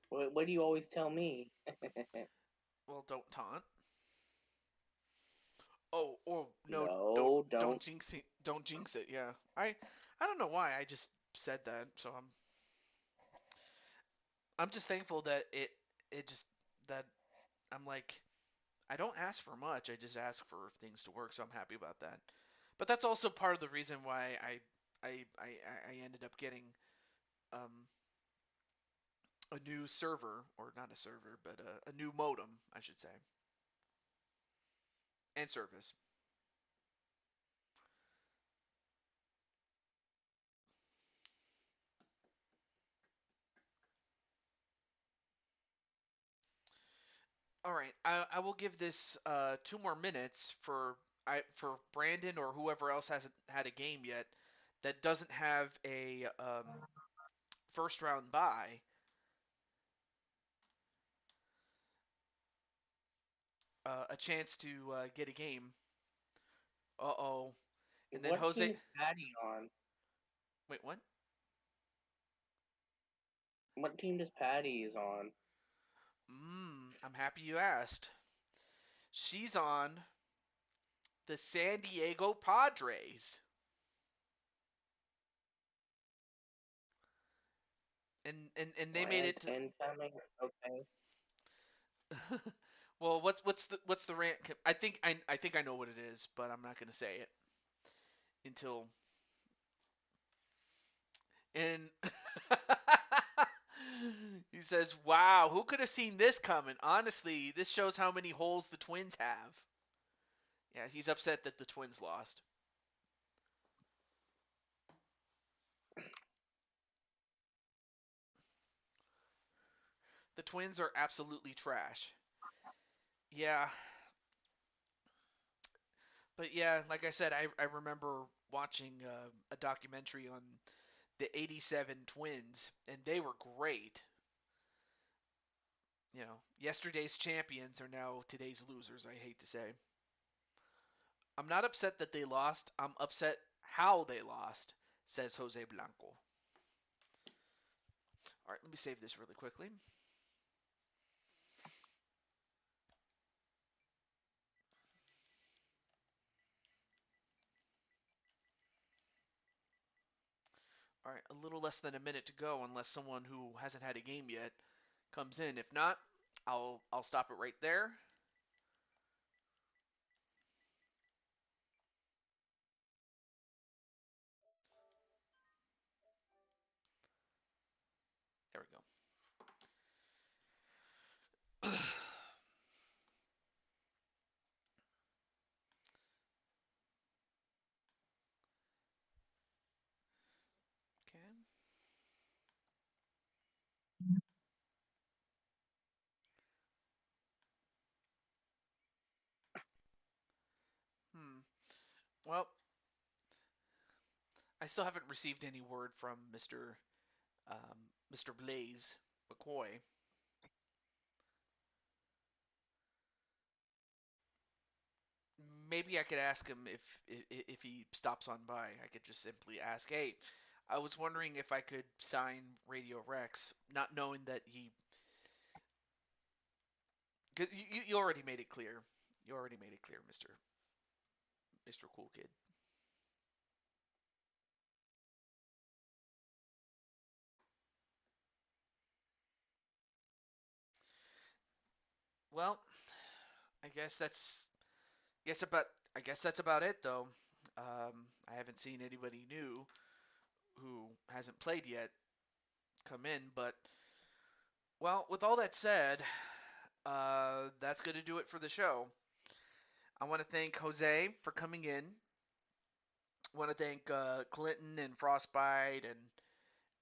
What do you always tell me? Well, don't taunt. Oh no, don't No, don't don't. jinx it. Don't jinx it. Yeah, I don't know why I just said that. So I'm just thankful that it just that I'm like I don't ask for much. I just ask for things to work. So I'm happy about that. But that's also part of the reason why I ended up getting um, a new server, or not a server, but a new modem, I should say, and service. All right, I will give this 2 more minutes for Brandon or whoever else hasn't had a game yet that doesn't have a first round bye. A chance to get a game. Uh-oh. And then What team Jose. is Patty on? Wait, what? What team does Patty is on? I'm happy you asked. She's on the San Diego Padres. And they made Land it to 10 coming? Okay. well, what's the rant? I think I know what it is, but I'm not gonna say it until and he says, "Wow, who could have seen this coming? Honestly, this shows how many holes the Twins have." Yeah, he's upset that the Twins lost. The Twins are absolutely trash. Yeah, but yeah, like I said, I remember watching a documentary on the '87 Twins, and they were great. You know, yesterday's champions are now today's losers. I hate to say. I'm not upset that they lost. I'm upset how they lost, says Jose Blanco. All right, let me save this really quickly. All right, a little less than a minute to go, unless someone who hasn't had a game yet comes in. If not, I'll stop it right there. There we go. Okay. Well, I still haven't received any word from Mr. Blaze McCoy. Maybe I could ask him if he stops on by. I could just simply ask, "Hey, I was wondering if I could sign Radio Rex," not knowing that he. 'Cause you already made it clear. You already made it clear, Mr. Cool Kid. Well, I guess that's guess about I guess that's about it though. I haven't seen anybody new who hasn't played yet come in, but well, with all that said, that's going to do it for the show. I want to thank Jose for coming in. I want to thank Clinton and Frostbite and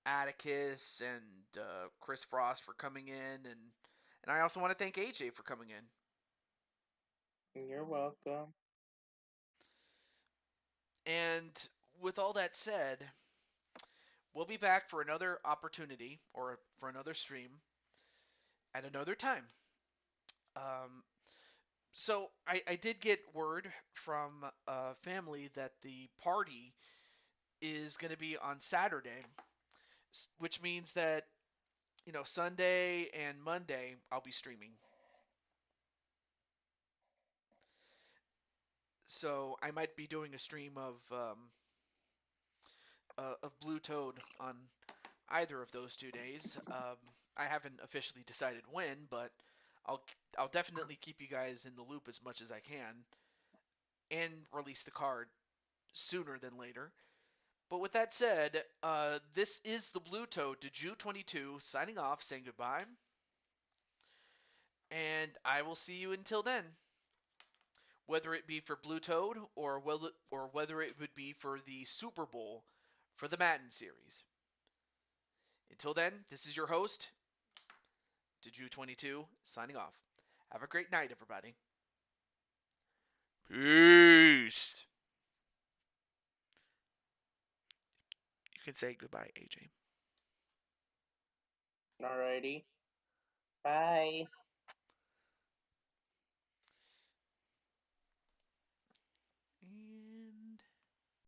Atticus and Chris Frost for coming in, and I also want to thank AJ for coming in. You're welcome. And with all that said, we'll be back for another opportunity or for another stream at another time. Um, so I did get word from family that the party is going to be on Saturday, which means that Sunday and Monday I'll be streaming. So I might be doing a stream of Blue Toad on either of those 2 days. I haven't officially decided when, but I'll I'll definitely keep you guys in the loop as much as I can and release the card sooner than later. But with that said, this is the Blue Toad to Ju22 signing off, saying goodbye, and I will see you until then. Whether it be for Blue Toad or whether it would be for the Super Bowl for the Madden series. Until then, this is your host, Deju22, signing off. Have a great night, everybody. Peace. You can say goodbye, AJ. Alrighty. Bye.